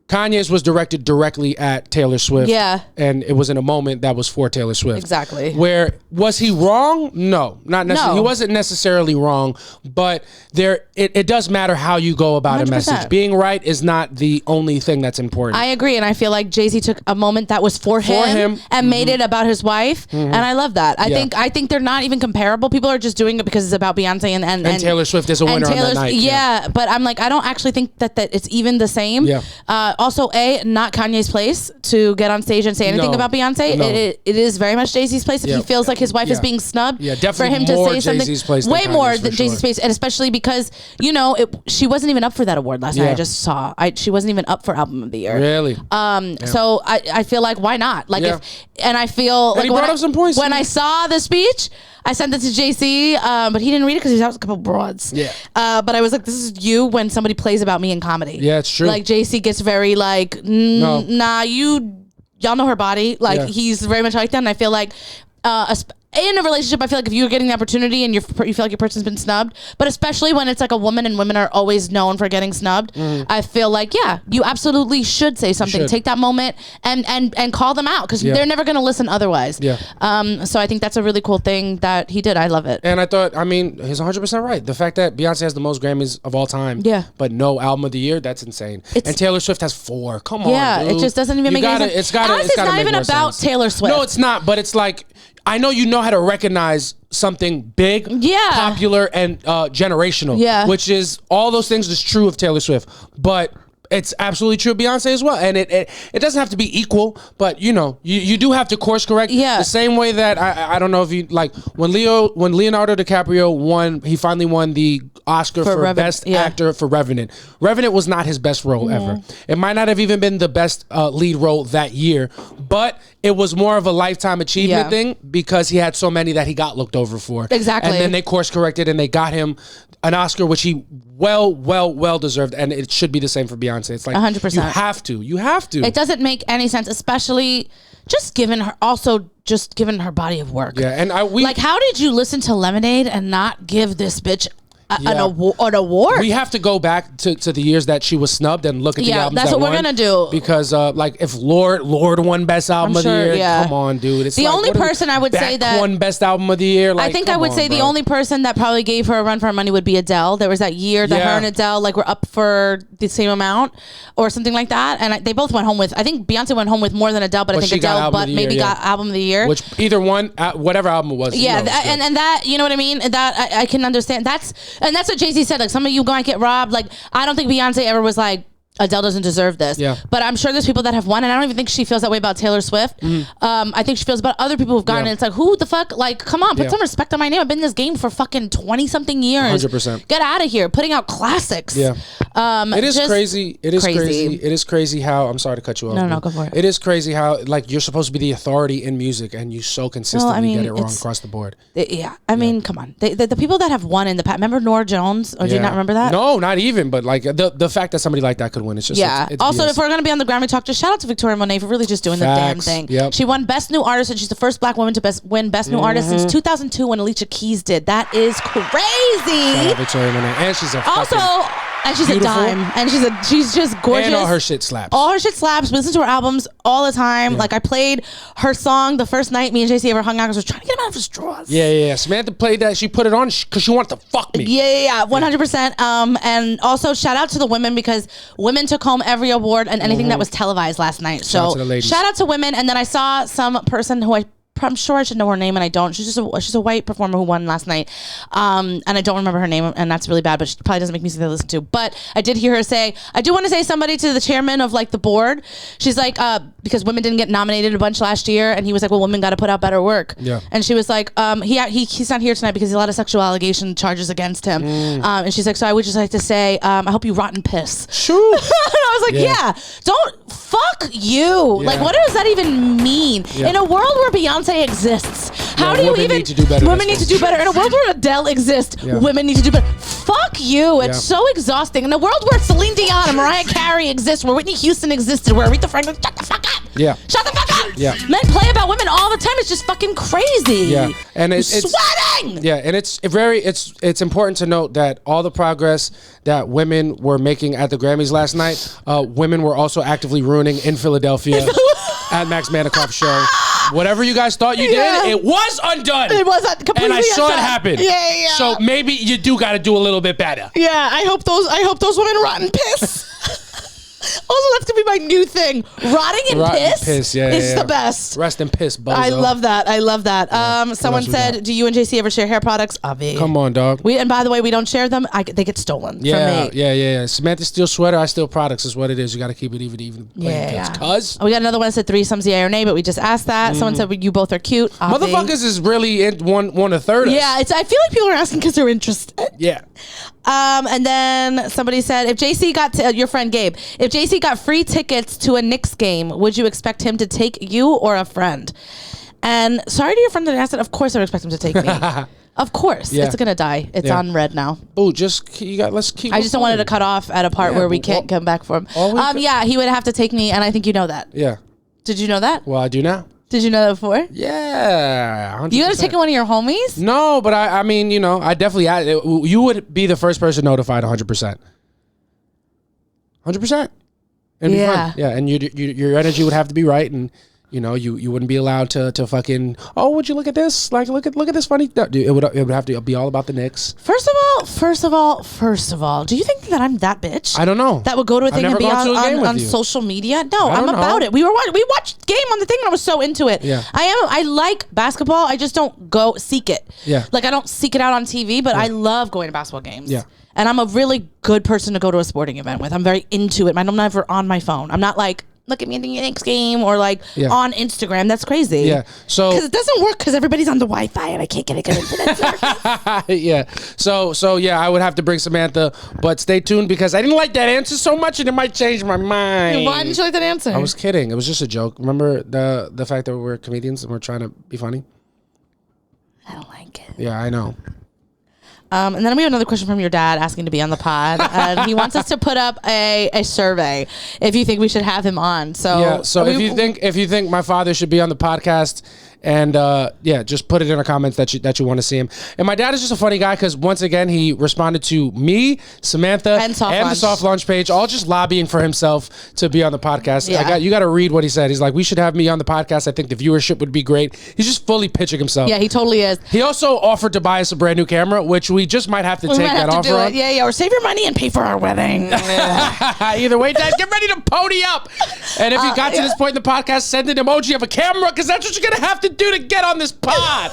Kanye's was directed directly at Taylor Swift. Yeah. And it was in a moment that was for Taylor Swift. Exactly. Where, was he wrong? No, not necessarily. No. He wasn't necessarily wrong, but it does matter how you go about 100%. a message. Being right is not the only thing that's important. I agree, and I feel like Jay-Z took a moment that was for him and made it about his wife, and I love that. I think they're not even comparable. People are just doing it because it's about Beyonce and Taylor Swift is a winner on that night. Yeah, but I'm like, I don't actually think that it's even the same. Yeah. Also, not Kanye's place to get on stage and say anything about Beyonce. No. It is very much Jay-Z's place. If he feels like his wife is being snubbed, definitely for him to more say something, Jay-Z's place way than more Kanye's, than for Jay-Z's sure. place, and especially because she wasn't even up for that award last night. I just saw she wasn't even up for Album of the Year. Really? So I feel like, why not? Like and I feel like he brought up some points. When I saw the speech, I sent it to JC, but he didn't read it because he was out with a couple broads. Yeah. But I was like, this is you when somebody plays about me in comedy. Yeah, it's true. Like JC gets very like, nah, y'all know her body. Like he's very much like that, and I feel like, in a relationship, I feel like if you're getting the opportunity and you feel like your person's been snubbed, but especially when it's like a woman and women are always known for getting snubbed, I feel like, you absolutely should say something. Take that moment and call them out because they're never going to listen otherwise. Yeah. So I think that's a really cool thing that he did. I love it. And I thought, he's 100% right. The fact that Beyonce has the most Grammys of all time, but no Album of the Year, that's insane. And Taylor Swift has 4. Come on, dude. It just doesn't even make any sense. Honestly, it's not even about Taylor Swift. No, it's not, but it's like, I know you know how to recognize something big, popular, and generational, which is all those things is true of Taylor Swift, but it's absolutely true of Beyonce as well. And it doesn't have to be equal, but you do have to course correct. The same way that I don't know if you like when Leonardo DiCaprio won, he finally won the Oscar for Best Actor for Revenant. Revenant was not his best role ever. It might not have even been the best lead role that year, but it was more of a lifetime achievement thing because he had so many that he got looked over for. Exactly. And then they course corrected and they got him an Oscar, which he well deserved, and it should be the same for Beyonce. It's like 100%. You have to. It doesn't make any sense, especially just given her body of work. Yeah, and how did you listen to Lemonade and not give this bitch an award? We have to go back to the years that she was snubbed and look at the albums. That's that what we're gonna do. Because if Lord won Best Album of the Year, come on, dude. It's the only person I would say that won Best Album of the Year. Like, I think I would say the only person that probably gave her a run for her money would be Adele. There was that year that her and Adele were up for the same amount or something like that, and they both went home with. I think Beyonce went home with more than Adele, but I think Adele got Album of the Year, which either one, whatever album it was. Yeah, and that, you know what I mean. That I can understand. That's what Jay-Z said. Like, some of you might get robbed. Like, I don't think Beyonce ever was like, Adele doesn't deserve this. Yeah. But I'm sure there's people that have won, and I don't even think she feels that way about Taylor Swift. I think she feels about other people who've gotten it. It's like, who the fuck? Like, come on, put some respect on my name. I've been in this game for fucking 20-something years. 100%. Get out of here. Putting out classics. Yeah. It is crazy. It is crazy. It is crazy how, I'm sorry to cut you off. No, go for it. It is crazy how, like, you're supposed to be the authority in music, and you so consistently get it wrong across the board. I mean, come on. The people that have won in the past, remember Norah Jones? Or do you not remember that? No, not even. But, like, the fact that somebody like that could win, it's just, it's also, BS. if we're going to be on the Grammy Talk, just shout out to Victoria Monet for really just doing the damn thing. Yep. She won Best New Artist, and she's the first black woman to win Best New Artist since 2002 when Alicia Keys did. That is crazy. Shout out Victoria Monet. And she's and she's beautiful. A dime. And she's just gorgeous. And all her shit slaps. All her shit slaps. We listen to her albums all the time. Yeah. Like, I played her song the first night me and JC ever hung out because I was trying to get him out of his drawers. Yeah. Samantha played that. She put it on because she wanted to fuck me. Yeah. 100%. And also, shout out to the women because women took home every award and anything that was televised last night. Shout out to the ladies. Shout out to women. And then I saw some person who I'm sure I should know her name, and I don't. She's a white performer who won last night, and I don't remember her name, and that's really bad. But she probably doesn't make music to listen to. But I did hear her say, I do want to say somebody to the chairman of like the board. She's like, because women didn't get nominated a bunch last year, and he was like, well, women got to put out better work. Yeah. And she was like, he's not here tonight because he has a lot of sexual allegation charges against him. And she's like, so I would just like to say, I hope you rot in piss. Sure. And I was like, don't fuck you. Yeah. Like, what does that even mean? Yeah. In a world where Beyonce exists, how do you even need to do better? Women need to do better. In a world where Adele exists, women need to do better. Fuck you. It's so exhausting. In a world where Celine Dion and Mariah Carey exist, where Whitney Houston existed, where Aretha Franklin, shut the fuck up. Yeah. Shut the fuck Yeah. Men play about women all the time. It's just fucking crazy. Yeah, and it's sweating. Yeah, and it's important to note that all the progress that women were making at the Grammys last night, women were also actively ruining in Philadelphia at Max Manticof show. Whatever you guys thought you did, it was undone. It was completely and I saw undone. it happen. Yeah. So maybe you do got to do a little bit better. Yeah, I hope those women rot and piss. Also, that's gonna be my new thing. Rotting in piss is the best. Rest in piss, bozo. I love that. Yeah. Someone said, "Do you and JC ever share hair products?" Avi. Come on, dog. And by the way, we don't share them. They get stolen from me. Yeah. Samantha steals sweater. I steal products. Is what it is. You got to keep it even. Yeah. Cuz We got another one that said threesomes, yay or nay, but we just asked that. Someone said you both are cute. Avi. motherfuckers is really in one a third. Yeah, I feel like people are asking because they're interested. Yeah. And then somebody said, if JC got your friend Gabe, if JC got free tickets to a Knicks game, would you expect him to take you or a friend? And sorry to your friend that asked it. Of course, I would expect him to take me. Of course, it's gonna die. It's on red now. Oh, let's keep. I just don't want it to cut off at a part where we can't come back for him. Yeah, he would have to take me, and I think you know that. Yeah. Did you know that? Well, I do now. Did you know that before? Yeah. 100%. You gotta take one of your homies? No, but I mean, I definitely. You would be the first person notified. 100%. 100%. It'd be fun. Yeah, and your energy would have to be right, and you wouldn't be allowed to fucking. Oh, would you look at this? Like, look at this funny. No, dude, it would have to be all about the Knicks. First of all, do you think that I'm that bitch? I don't know. That would go to a thing and be on social media? No, I'm about it. We watched game on the thing and I was so into it. Yeah. I like basketball. I just don't go seek it. Yeah. Like I don't seek it out on TV, but I love going to basketball games. Yeah. And I'm a really good person to go to a sporting event with. I'm very into it. I'm never on my phone. I'm not like, look at me in the Knicks game or like on Instagram. That's crazy. Yeah. So because it doesn't work because everybody's on the Wi-Fi and I can't get a good internet. Yeah. So yeah, I would have to bring Samantha, but stay tuned because I didn't like that answer so much and it might change my mind. Why didn't you like that answer? I was kidding. It was just a joke. Remember the fact that we're comedians and we're trying to be funny? I don't like it. Yeah, I know. And then we have another question from your dad asking to be on the pod. And he wants us to put up a survey if you think we should have him on. So yeah. So if you think my father should be on the podcast, and just put it in the comments that you want to see him. And my dad is just a funny guy because once again he responded to me, Samantha, and the Soft Launch page, all just lobbying for himself to be on the podcast. Yeah. You got to read what he said. He's like, we should have me on the podcast. I think the viewership would be great. He's just fully pitching himself. Yeah, he totally is. He also offered to buy us a brand new camera, which we just might have to take that offer on. Yeah, or save your money and pay for our wedding. Either way, Dad, get ready to pony up. And if you got to this point in the podcast, send an emoji of a camera because that's what you're gonna have to do to get on this pod.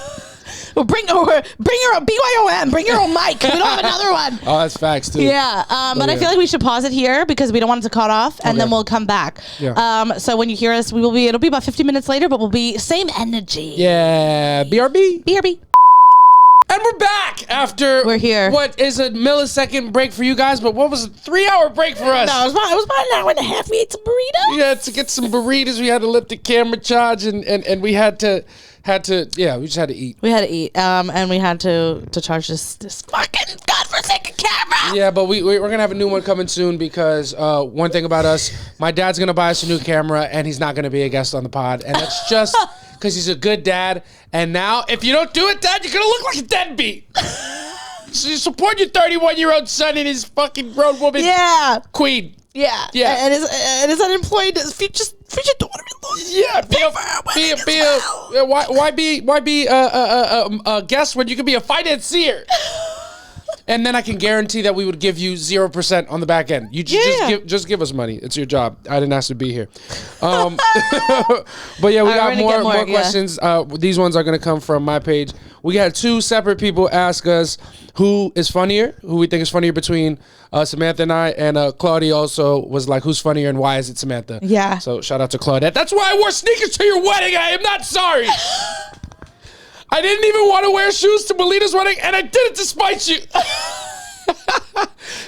Well, bring your BYOM. Bring your own mic. We don't have another one. Oh, that's facts too. Yeah, but I feel like we should pause it here because we don't want it to cut off, and then we'll come back. Yeah. So when you hear us, it'll be about 15 minutes later, but we'll be same energy. Yeah. BRB. And we're back after we're here. What is a millisecond break for you guys, but what was a 3-hour break for us? No, it was about an hour and a half. We ate some burritos. Yeah, to get some burritos, we had to let the camera charge, and we had to we just had to eat. We had to eat, and we had to charge this fucking godforsaken camera. Yeah, but we're gonna have a new one coming soon because one thing about us, my dad's gonna buy us a new camera, and he's not gonna be a guest on the pod, and that's just because he's a good dad. And now, if you don't do it, Dad, you're gonna look like a deadbeat. So you support your 31-year-old son and his fucking grown woman queen. Yeah. And his unemployed future daughter. Yeah. Why be a guest when you can be a financier? And then I can guarantee that we would give you 0% on the back end. You just give us money. It's your job. I didn't ask to be here. But yeah, we got more questions. These ones are going to come from my page. We had 2 separate people ask us who we think is funnier between Samantha and I. And Claudia also was like, who's funnier and why is it Samantha? Yeah. So shout out to Claudette. That's why I wore sneakers to your wedding. I am not sorry. I didn't even want to wear shoes to Melina's wedding, and I did it to spite you.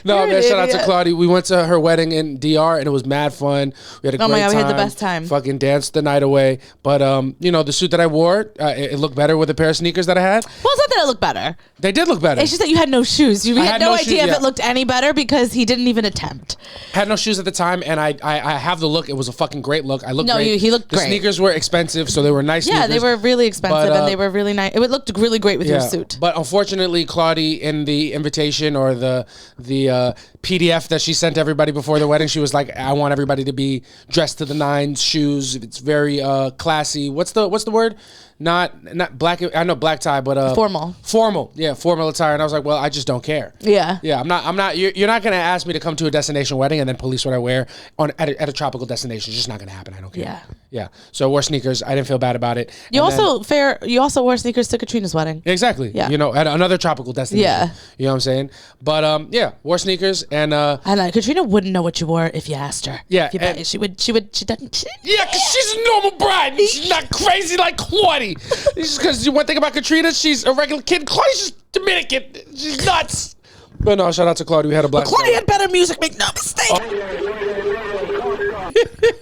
No, You're man, an shout out to idiot. Claudia. We went to her wedding in DR and it was mad fun. We had a Oh my great God, time. we had the best time. Fucking danced the night away. But you know, the suit that I wore, it looked better with a pair of sneakers that I had. Well, it's not that it looked better. They did look better. It's just that you had no shoes. You had no shoes, idea if yeah. it looked any better because he didn't even attempt. Had no shoes at the time, and I have the look. It was a fucking great look. I looked great. He looked the great. sneakers were expensive, so they were nice Yeah, sneakers. they were really expensive But, and they were really nice. It looked really great with your suit. But unfortunately, Claudie, in the invitation or the PDF that she sent everybody before the wedding, she was like, "I want everybody to be dressed to the nines, shoes. It's very classy. What's the word? Not black. I know black tie, but Formal. Formal, yeah, formal attire." And I was like, "Well, I just don't care." Yeah. Yeah, I'm not. You're not gonna ask me to come to a destination wedding and then police what I wear at a tropical destination. It's just not gonna happen. I don't care. Yeah. Yeah. So I wore sneakers. I didn't feel bad about it. You And then- You also wore sneakers to Katrina's wedding. Exactly. Yeah. You know, at another tropical destination. Yeah. You know what I'm saying? But yeah, wore sneakers and And Katrina wouldn't know what you wore if you asked her. Yeah, If you and- she doesn't. yeah, because she's a normal bride. She's not crazy like Claudie. It's just because one thing about Katrina, she's a regular kid. Claudie's just Dominican. She's nuts. But no, shout out to Claudie. We had a blast. Claudia had better music, make no mistake.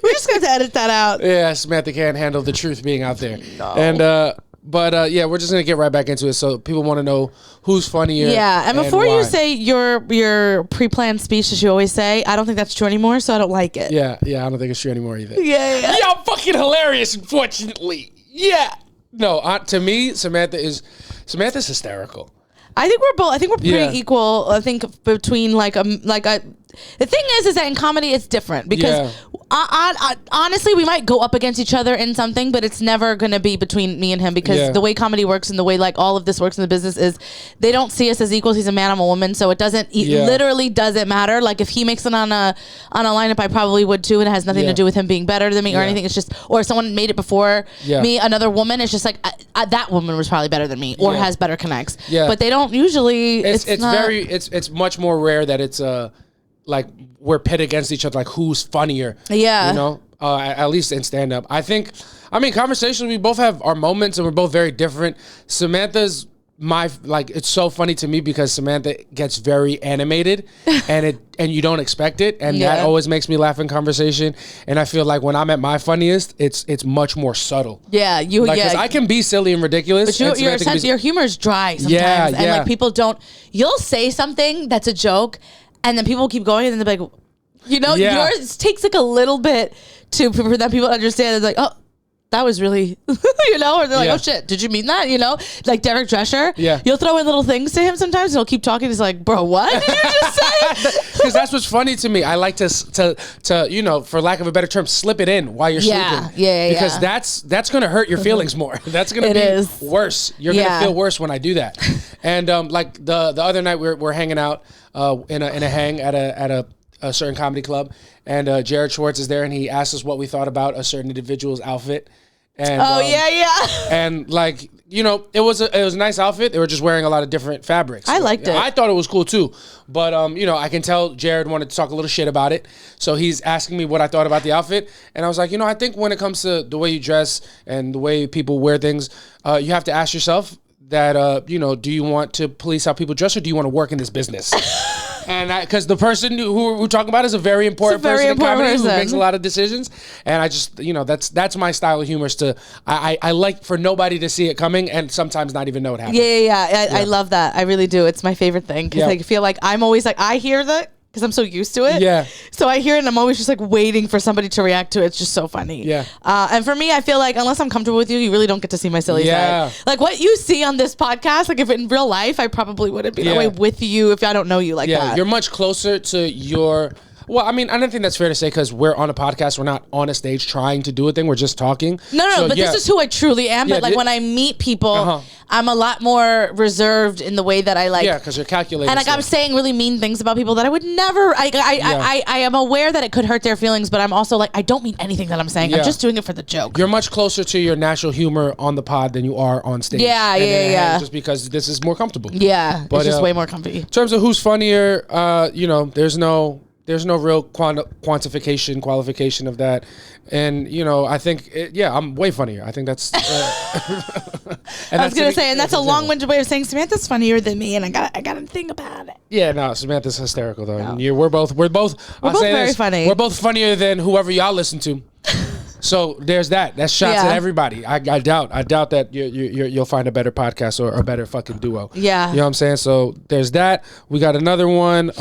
We're just going to edit that out. Yeah, Samantha can't handle the truth being out there. No. And but yeah, we're just gonna get right back into it. So people want to know who's funnier. Yeah, and before you why. say your pre-planned speech, as you always say, I don't think that's true anymore, so I don't like it. Yeah, I don't think it's true anymore either. Yeah. Yeah, I'm fucking hilarious, unfortunately. Yeah. No, to me, Samantha's hysterical. I think we're pretty Yeah. equal. I think between the thing is that in comedy it's different because honestly we might go up against each other in something, but it's never going to be between me and him because the way comedy works and the way like all of this works in the business is they don't see us as equals. He's a man, I'm a woman, so it literally doesn't matter. Like if he makes it on a lineup, I probably would too, and it has nothing to do with him being better than me or anything. It's just, or if someone made it before me, another woman, it's just like that woman was probably better than me or has better connects. Yeah. But they don't usually. It's much more rare that it's like we're pit against each other, like who's funnier. Yeah. You know, at least in stand up. I mean, conversations, we both have our moments and we're both very different. Samantha's it's so funny to me because Samantha gets very animated and you don't expect it. And that always makes me laugh in conversation. And I feel like when I'm at my funniest, it's much more subtle. Yeah. Because I can be silly and ridiculous. But your humor is dry sometimes. And like people you'll say something that's a joke and then people keep going and then they're like, yours takes like a little bit for that people to understand. It's like, oh, that was really, or they're like, oh shit, did you mean that? Like Derek Drescher. Yeah. You'll throw in little things to him sometimes and he'll keep talking. He's like, bro, what did you just say? Because that's what's funny to me. I like to for lack of a better term, slip it in while you're sleeping. Yeah. Because that's going to hurt your feelings more. That's going to be worse. You're going to feel worse when I do that. And like the other night we're hanging out in a hang at a certain comedy club, and Jared Schwartz is there, and he asked us what we thought about a certain individual's outfit. And, and like, it was a nice outfit. They were just wearing a lot of different fabrics. I liked it. I thought it was cool too. But, I can tell Jared wanted to talk a little shit about it. So he's asking me what I thought about the outfit. And I was like, I think when it comes to the way you dress and the way people wear things, you have to ask yourself that, do you want to police how people dress or do you want to work in this business? And because the person who we're talking about is a very important person in comedy who makes a lot of decisions. And I just, that's my style of humor is I like for nobody to see it coming and sometimes not even know it happened. Yeah. I love that. I really do. It's my favorite thing because I feel like I'm always like, I hear that because I'm so used to it. Yeah. So I hear it and I'm always just like waiting for somebody to react to it. It's just so funny. Yeah. And for me, I feel like unless I'm comfortable with you, you really don't get to see my silly side. Like what you see on this podcast, like if in real life, I probably wouldn't be that way with you if I don't know you like that. You're much closer to your... Well, I mean, I don't think that's fair to say because we're on a podcast. We're not on a stage trying to do a thing. We're just talking. No, but this is who I truly am. But like when I meet people, I'm a lot more reserved in the way that I like. Yeah, because you're calculating. And like I'm saying really mean things about people that I would never. I am aware that it could hurt their feelings, but I'm also like I don't mean anything that I'm saying. I'm just doing it for the joke. You're much closer to your natural humor on the pod than you are on stage. Yeah. Just because this is more comfortable. Yeah, but it's just way more comfy. In terms of who's funnier, There's no real qualification of that. And, I think, I'm way funnier. I think that's... I was going to say, and that's a long-winded way of saying Samantha's funnier than me, and I got to think about it. Yeah, no, Samantha's hysterical, though. No. And we're both very funny. We're both funnier than whoever y'all listen to. So there's that. That's shots at everybody. I doubt that you'll find a better podcast or a better fucking duo. Yeah. You know what I'm saying? So there's that. We got another one.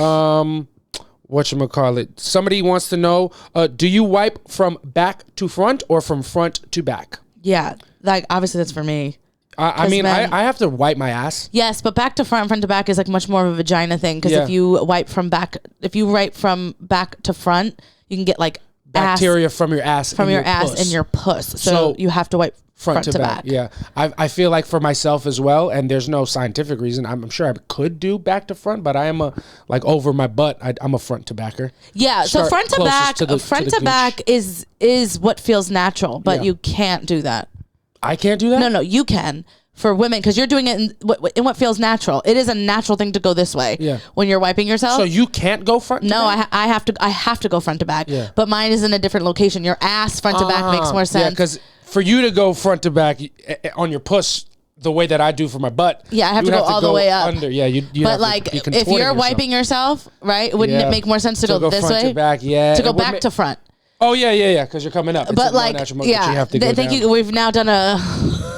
Whatchamacallit? Somebody wants to know, do you wipe from back to front or from front to back? Yeah. Like, obviously that's for me. I mean, I have to wipe my ass. Yes, but back to front to back is like much more of a vagina thing. Because if you wipe from back to front, you can get like bacteria from your ass and your puss. So you have to wipe front to back. Yeah, I feel like for myself as well, and there's no scientific reason. I'm sure I could do back to front, but I am over my butt. I'm a front to backer. Yeah, so front to back is what feels natural, but you can't do that. I can't do that? No, you can. For women, because you're doing it in what feels natural. It is a natural thing to go this way. Yeah. When you're wiping yourself. So you can't go front to back? I have to go front to back. Yeah. But mine is in a different location. Your ass front to back makes more sense. Yeah, because for you to go front to back on your puss the way that I do for my butt. Yeah, I have to go all the way up. Under. Yeah, you but like, if you're wiping yourself, right? Wouldn't it make more sense to go this front way? To back, yeah. To go back to front. Oh yeah, because you're coming up. But like, you have to go thank you. We've now done a.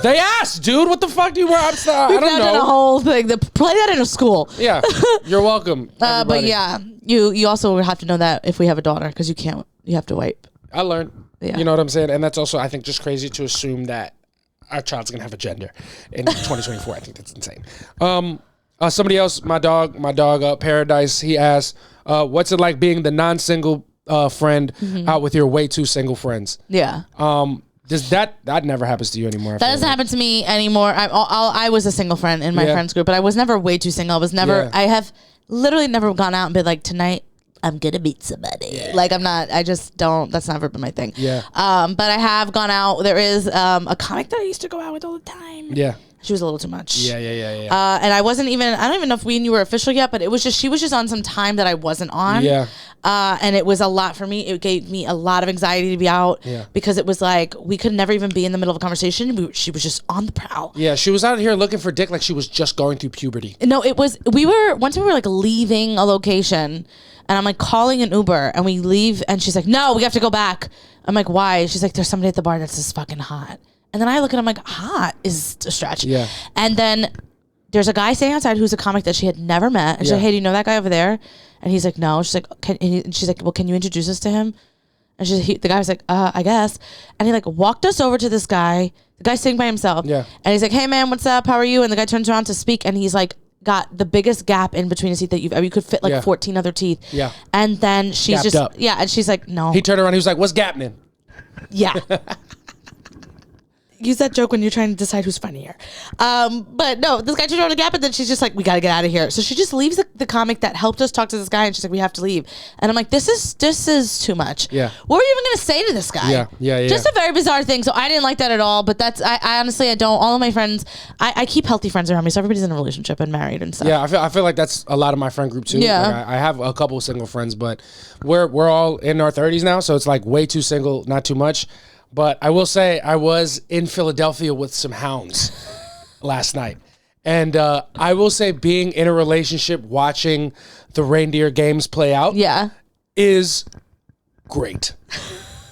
They asked, dude. What the fuck do you want? We've now done a whole thing. Play that in a school. Yeah, you're welcome. But yeah, you also have to know that if we have a daughter, because you have to wipe. I learned. Yeah. You know what I'm saying? And that's also, I think, just crazy to assume that our child's gonna have a gender in 2024. I think that's insane. Somebody else, my dog, Paradise. He asked, "What's it like being the non-single friend out with your way too single friends?" Yeah. Does that never happens to you anymore? That doesn't happen to me anymore. I was a single friend in my friends group, but I was never way too single. I was never. I have literally never gone out and been like, tonight I'm gonna meet somebody. Yeah. Like I'm not. I just don't. That's never been my thing. Yeah. But I have gone out. There is a comic that I used to go out with all the time. Yeah. She was a little too much. Yeah. And I don't even know if we and you were official yet, but it was just, she was just on some time that I wasn't on. Yeah. And it was a lot for me. It gave me a lot of anxiety to be out because it was like, we could never even be in the middle of a conversation. She was just on the prowl. Yeah. She was out here looking for dick like she was just going through puberty. No, once we were like leaving a location and I'm like calling an Uber and we leave and she's like, no, we have to go back. I'm like, why? She's like, there's somebody at the bar that's just fucking hot. And then I look at him like, hot is a stretch. Yeah. And then there's a guy standing outside who's a comic that she had never met. And she's like, hey, do you know that guy over there? And he's like, no. She's like, she's like, well, can you introduce us to him? And the guy was like, I guess. And he like walked us over to this guy. The guy's sitting by himself. Yeah. And he's like, hey man, what's up? How are you? And the guy turns around to speak and he's like, got the biggest gap in between his teeth that you could fit like 14 other teeth. Yeah. And then she's Gapped just, up. and she's like, no. He turned around, he was like, what's gapning? Yeah. Use that joke when you're trying to decide who's funnier. But no, this guy turned around to gap, and then she's just like, we got to get out of here. So she just leaves the comic that helped us talk to this guy, and she's like, we have to leave. And I'm like, this is too much. Yeah. What were you even going to say to this guy? Yeah. Just a very bizarre thing. So I didn't like that at all, but I honestly, I don't. All of my friends, I keep healthy friends around me, so everybody's in a relationship and married and stuff. Yeah, I feel like that's a lot of my friend group too. Yeah. Like I have a couple of single friends, but we're all in our 30s now, so it's like way too single, not too much. But I will say I was in Philadelphia with some hounds last night. And I will say being in a relationship watching the reindeer games play out is great.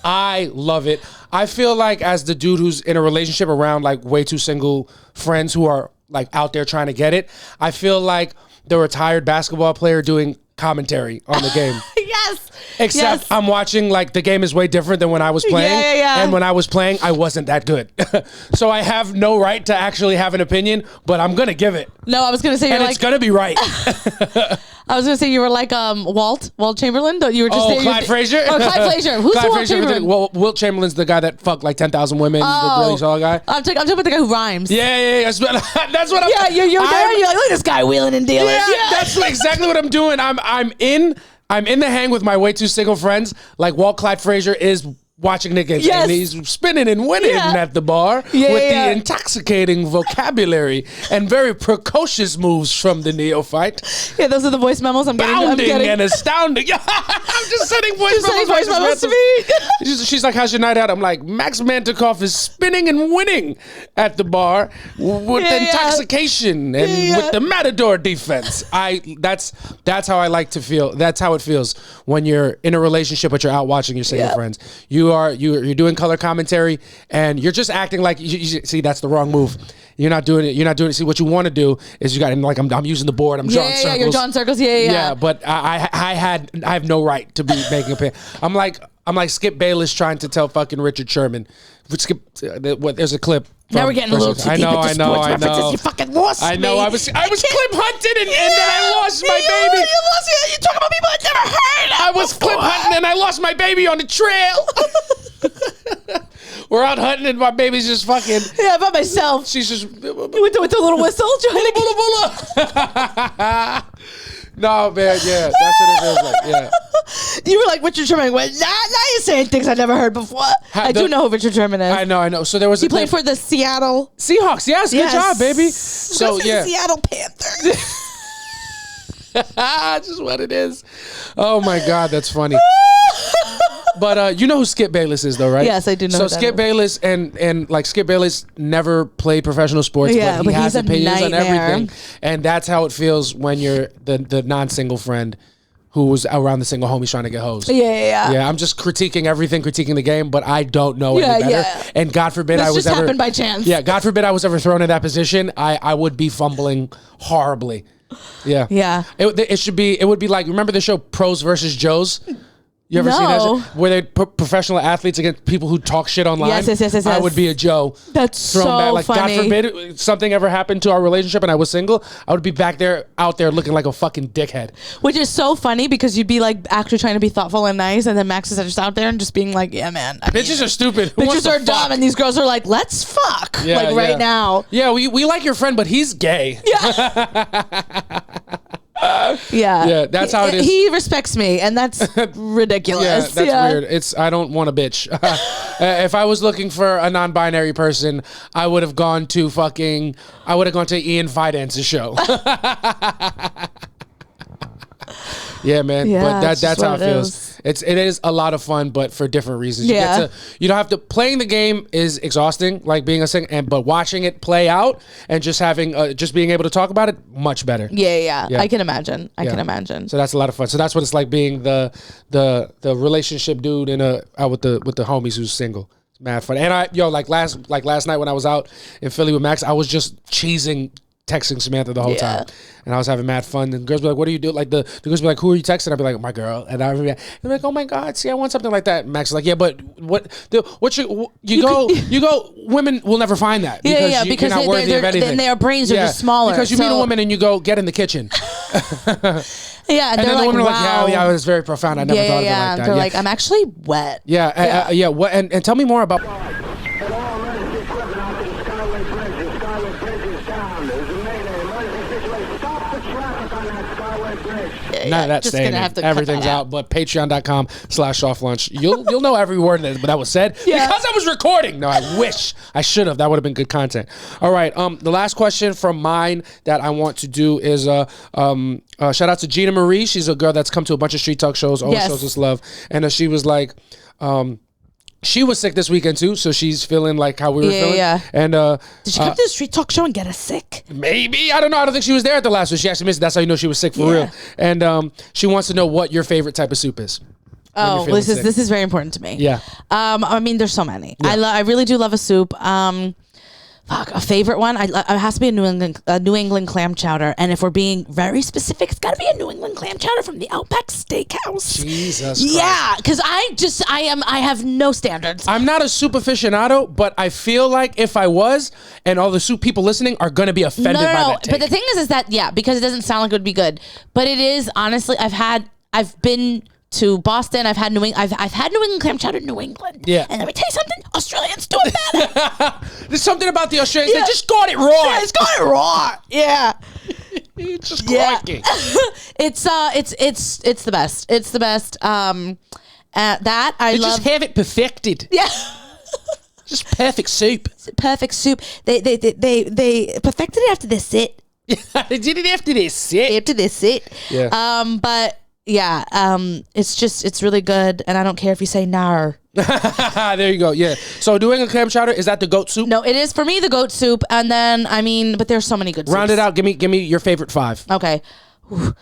I love it. I feel like as the dude who's in a relationship around like way too single friends who are like out there trying to get it, I feel like the retired basketball player doing commentary on the game. Yes. Except I'm watching, like, the game is way different than when I was playing. Yeah. And when I was playing, I wasn't that good. So I have no right to actually have an opinion, but I'm going to give it. No, I was going to say, and it's going to be right. I was going to say you were like Walt Chamberlain. You were just Clyde Frazier? Oh, Clyde Frazier. Who's Clyde Walt Frazier? Chamberlain? Well, Wilt Chamberlain's the guy that fucked like 10,000 women. The really tall guy. I'm talking about the guy who rhymes. Yeah. That's what I'm... Yeah, you're there. You're like, look at this guy wheeling and dealing. Yeah, that's exactly what I'm doing. I'm in the hang with my way too single friends. Like Clyde Frazier is watching niggas, Yes. and he's spinning and winning at the bar with the intoxicating vocabulary and very precocious moves from the neophyte. Yeah, those are the voice memos I'm Bounding getting. and astounding. I'm just sending voice memos. To me. She's like, how's your night out? I'm like, Max Manticof is spinning and winning at the bar with intoxication and with the Matador defense. That's how I like to feel. That's how it feels when you're in a relationship but you're out watching your single friends. You're doing color commentary and you're just acting like you see that's the wrong move. You're not doing it. See, what you want to do is you got like I'm using the board. I'm drawing circles. Yeah, you're drawing circles. Yeah. But I have no right to be making a pin. I'm like Skip Bayless trying to tell fucking Richard Sherman. There's a clip. Now we're getting a little too deep into sports references. You fucking lost me. I know. I was clip hunting and then I lost my baby. You talk about people I never heard of. I was clip hunting and I lost my baby on the trail. We're out hunting and my baby's just fucking. Yeah, by myself. She's just. You went to a little whistle. No, man, yeah, that's what it feels like, yeah. You were like Richard Sherman. Now you're saying things I never heard before. I do know who Richard Sherman is. I know. So there was he played for the Seattle Seahawks. Yes, good job, baby. So yeah, Seattle Panthers. Just what it is. Oh my God, that's funny. But you know who Skip Bayless is, though, right? Yes, I do know. So Skip Bayless and like Skip Bayless never played professional sports, but he has opinions on everything, and that's how it feels when you're the non-single friend who was around the single homies trying to get hosed. Yeah. I'm just critiquing everything, critiquing the game, but I don't know any better. Yeah. And God forbid I was ever happened by chance. Yeah, God forbid I was ever thrown in that position. I would be fumbling horribly. Yeah. It would be like, remember the show Pros versus Joes? You ever seen that? Where they put professional athletes against people who talk shit online? Yes. I would be a Joe. That's thrown so back. Like, funny. God forbid something ever happened to our relationship and I was single, I would be out there looking like a fucking dickhead. Which is so funny because you'd be like actually trying to be thoughtful and nice, and then Max is just out there and just being like, yeah, man. Bitches are stupid. Bitches are dumb, and these girls are like, let's fuck. Right now. Yeah, we like your friend, but he's gay. Yeah. Yeah, that's how it is. He respects me, and that's ridiculous. Yeah, that's weird. I don't want a bitch. If I was looking for a non-binary person, I would have gone to Ian Fidance's show. Yeah, man. Yeah, but that's how it feels. It is a lot of fun, but for different reasons. Yeah. You don't have to. Playing the game is exhausting, like being a singer, but watching it play out and just having, just being able to talk about it, much better. Yeah. I can imagine. I can imagine. So that's a lot of fun. So that's what it's like being the relationship dude out with the homies who's single. It's mad fun. And last night when I was out in Philly with Max, I was just texting Samantha the whole time, and I was having mad fun. And girls be like, "What do you do?" Like the girls be like, "Who are you texting?" I'd be like, "My girl." And they're like, "Oh my God, see, I want something like that." And Max is like, "Yeah, but you go. Women will never find that because you're not worthy of anything. And their brains are just smaller. Because you meet a woman and you go get in the kitchen." Yeah, and then the women are like, "Yeah, it was very profound. I never thought of it like that." They're like, "I'm actually wet." Yeah. What? And tell me more about. None of that staying. Everything's out, but patreon.com/softlunch. You'll know every word that was said because I was recording. No, I wish I should have. That would have been good content. All right. The last question from mine that I want to do is shout out to Gina Marie. She's a girl that's come to a bunch of street talk shows, always shows us love, and she was like, she was sick this weekend too, so she's feeling like how we were feeling. Yeah. And did she come to the street talk show and get us sick? Maybe, I don't know. I don't think she was there at the last one. She actually missed it. That's how you know she was sick for real. And she wants to know what your favorite type of soup is. Oh, this is very important to me. Yeah. I mean, there's so many. Yeah. I really do love a soup. A favorite one. It has to be a New England clam chowder, and if we're being very specific, it's got to be a New England clam chowder from the Outback Steakhouse. Jesus Christ. Yeah, because I have no standards. I'm not a soup aficionado, but I feel like if I was, and all the soup people listening are going to be offended by that take. But the thing is that because it doesn't sound like it would be good, but it is honestly. I've been to Boston. I've had New England clam chowder in New England. Yeah. And let me tell you something, Australians do it better. There's something about the Australians. They just got it raw. Yeah, it's got it raw. Yeah. It's just cracking. It's the best. It's the best. That I They love. just have it perfected. Yeah. Just perfect soup. Perfect soup. They perfected it after they sit. They did it after they sit. After they sit. Yeah. But yeah, it's really good, and I don't care if you say nar. There you go. Yeah. So doing a clam chowder, is that the goat soup? No, it is for me the goat soup, and then but there's so many good soups. Round it out. Give me your favorite 5. Okay. Whew.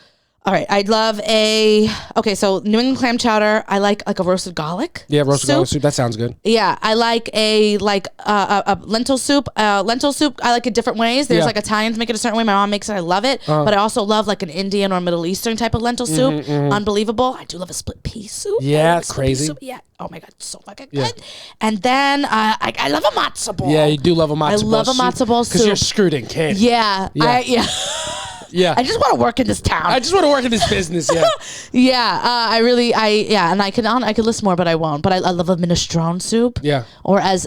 All right, I'd love so New England clam chowder. I like a roasted garlic. Yeah, roasted garlic soup. That sounds good. Yeah, I like a lentil soup. Lentil soup, I like it different ways. There's like Italians make it a certain way. My mom makes it. I love it. But I also love like an Indian or Middle Eastern type of lentil soup. Unbelievable. I do love a split pea soup. Yeah, crazy. Yeah. Oh my God, so fucking good. And then I love a matzo ball. Yeah, you do love a matzo ball. I love a matzo ball soup. Because you're screwed in, kid. Yeah. Yeah. I just want to work in this town. I just want to work in this business. Yeah. And I could list more, but I won't. But I love a minestrone soup. Yeah. Or as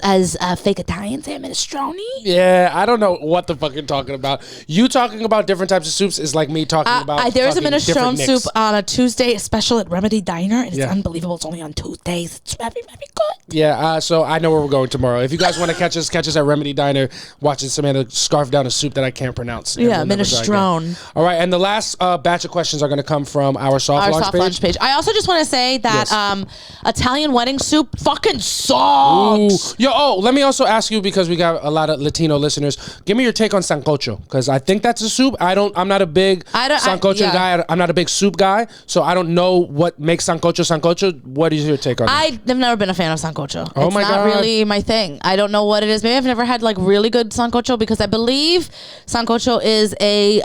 fake Italians say, minestrone. Yeah, I don't know what the fuck you're talking about. You talking about different types of soups is like me talking about. There is a fucking minestrone different soup on a Tuesday special at Remedy Diner, and it's unbelievable. It's only on Tuesdays. It's very, very good. Yeah. So I know where we're going tomorrow. If you guys want to catch us at Remedy Diner, watching Samantha scarf down a soup that I can't pronounce. Yeah, minestrone. All right, and the last batch of questions are going to come from our soft launch page. I also just want to say that Italian wedding soup fucking sucks. Ooh. Let me also ask you, because we got a lot of Latino listeners. Give me your take on sancocho, because I think that's a soup. I'm not a big sancocho guy. I'm not a big soup guy, so I don't know what makes sancocho. What is your take on it? I've never been a fan of sancocho. Oh my God. It's not really my thing. I don't know what it is. Maybe I've never had like really good sancocho, because I believe sancocho is a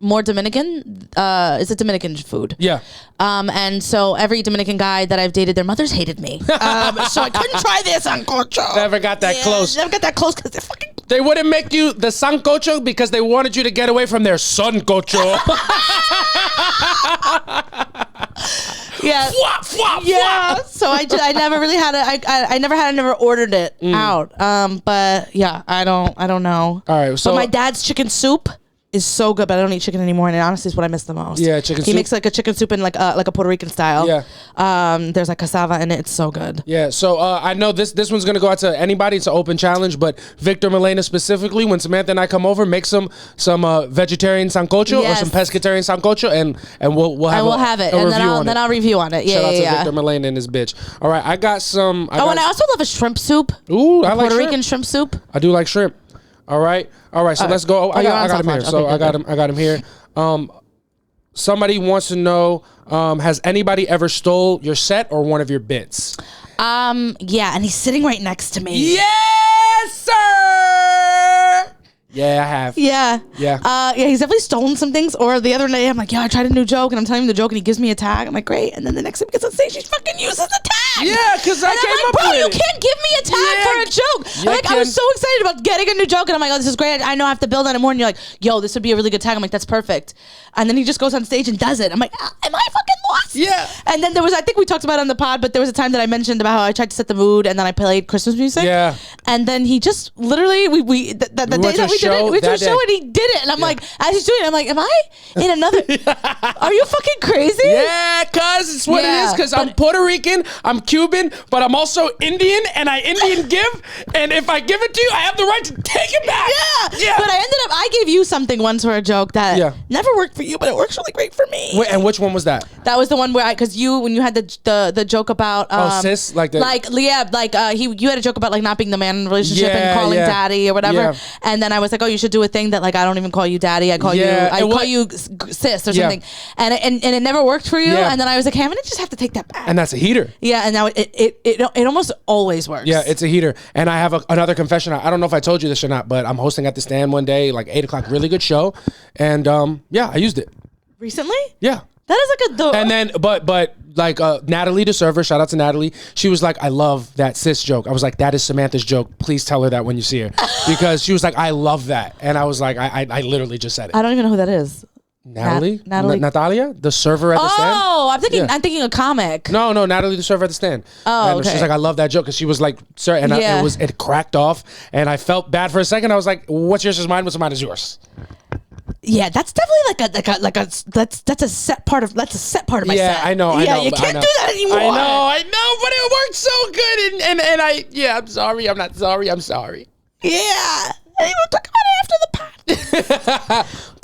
more Dominican. It's a Dominican food. Yeah. And so every Dominican guy that I've dated, their mothers hated me. So I couldn't try their sancocho. Never got that close. Never got that close because they're fucking. They wouldn't make you the sancocho because they wanted you to get away from their sancocho. Yeah. Yeah. So I never really had I never ordered it out. But yeah, I don't know. All right. So but my dad's chicken soup is so good, but I don't eat chicken anymore, and it honestly is what I miss the most. Yeah, chicken soup. He makes like a chicken soup in like a Puerto Rican style. Yeah. There's like cassava in it. It's so good. Yeah. So I know this one's gonna go out to anybody. It's an open challenge, but Victor Milena specifically, when Samantha and I come over, make some vegetarian sancocho or some pescatarian sancocho, and we'll have it, and then I'll review on it. Yeah. Shout out to Victor Milena and his bitch. All right, I got some. And I also love a shrimp soup. Ooh, I like Puerto Rican shrimp soup. I do like shrimp. All right. So let's go. I got him here. So I got him here. Somebody wants to know, has anybody ever stole your set or one of your bits? Yeah, and he's sitting right next to me. Yes, sir. Yeah, I have. Yeah. Yeah. He's definitely stolen some things. Or the other night, I'm like, I tried a new joke, and I'm telling him the joke, and he gives me a tag. I'm like, great. And then the next time he gets on stage, he fucking uses the tag. Yeah, because I came up bro, with you it. can't give me a tag for a joke. Yeah, I was so excited about getting a new joke, and I'm like, this is great. I know I have to build on it more. And you're like, this would be a really good tag. I'm like, that's perfect. And then he just goes on stage and does it. I'm like, am I fucking lost? Yeah. And then I think we talked about it on the pod, but there was a time that I mentioned about how I tried to set the mood, and then I played Christmas music. Yeah. And then he just literally, the day that we did it, we went to a show, and he did it. And I'm like, as he's doing it, I'm like, am I in another? Are you fucking crazy? Yeah, cuz it's what it is. Because I'm Puerto Rican, I'm Cuban, but I'm also Indian, and I Indian give. And if I give it to you, I have the right to take it back. Yeah. But I gave you something once for a joke that never worked for you, but it works really great for me. Wait, and which one was that? That was the one where when you had the joke about sis, you had a joke about like not being the man in the relationship and calling daddy or whatever, and then I was like, you should do a thing that like I don't even call you daddy, I call you sis or something, and it never worked for you, and then I was like, hey, I'm gonna just have to take that back, and that's a heater. Yeah, and now it almost always works. Yeah, it's a heater. And I have another confession. I don't know if I told you this or not, but I'm hosting at the Stand one day, like 8:00, really good show, and I used it recently. Yeah. That is like a and then but like Natalie the server, shout out to Natalie, she was like, I love that sis joke. I was like, that is Samantha's joke, please tell her that when you see her. Because she was like, I love that. And I was like, I literally just said it. I don't even know who that is. Natalie? Natalia, the server at the Stand. Oh, I'm thinking a comic. No, Natalie the server at the Stand. Oh, okay. She's like, I love that joke, because she was like, sir, and it cracked off, and I felt bad for a second. I was like, what's yours is mine, what's mine is yours. Yeah, that's definitely that's a set part of my set. Yeah, I know. Yeah, you can't do that anymore. I know, but it worked so good, and I'm sorry. I'm not sorry. I'm sorry. Yeah, and we'll talk about it after the pod.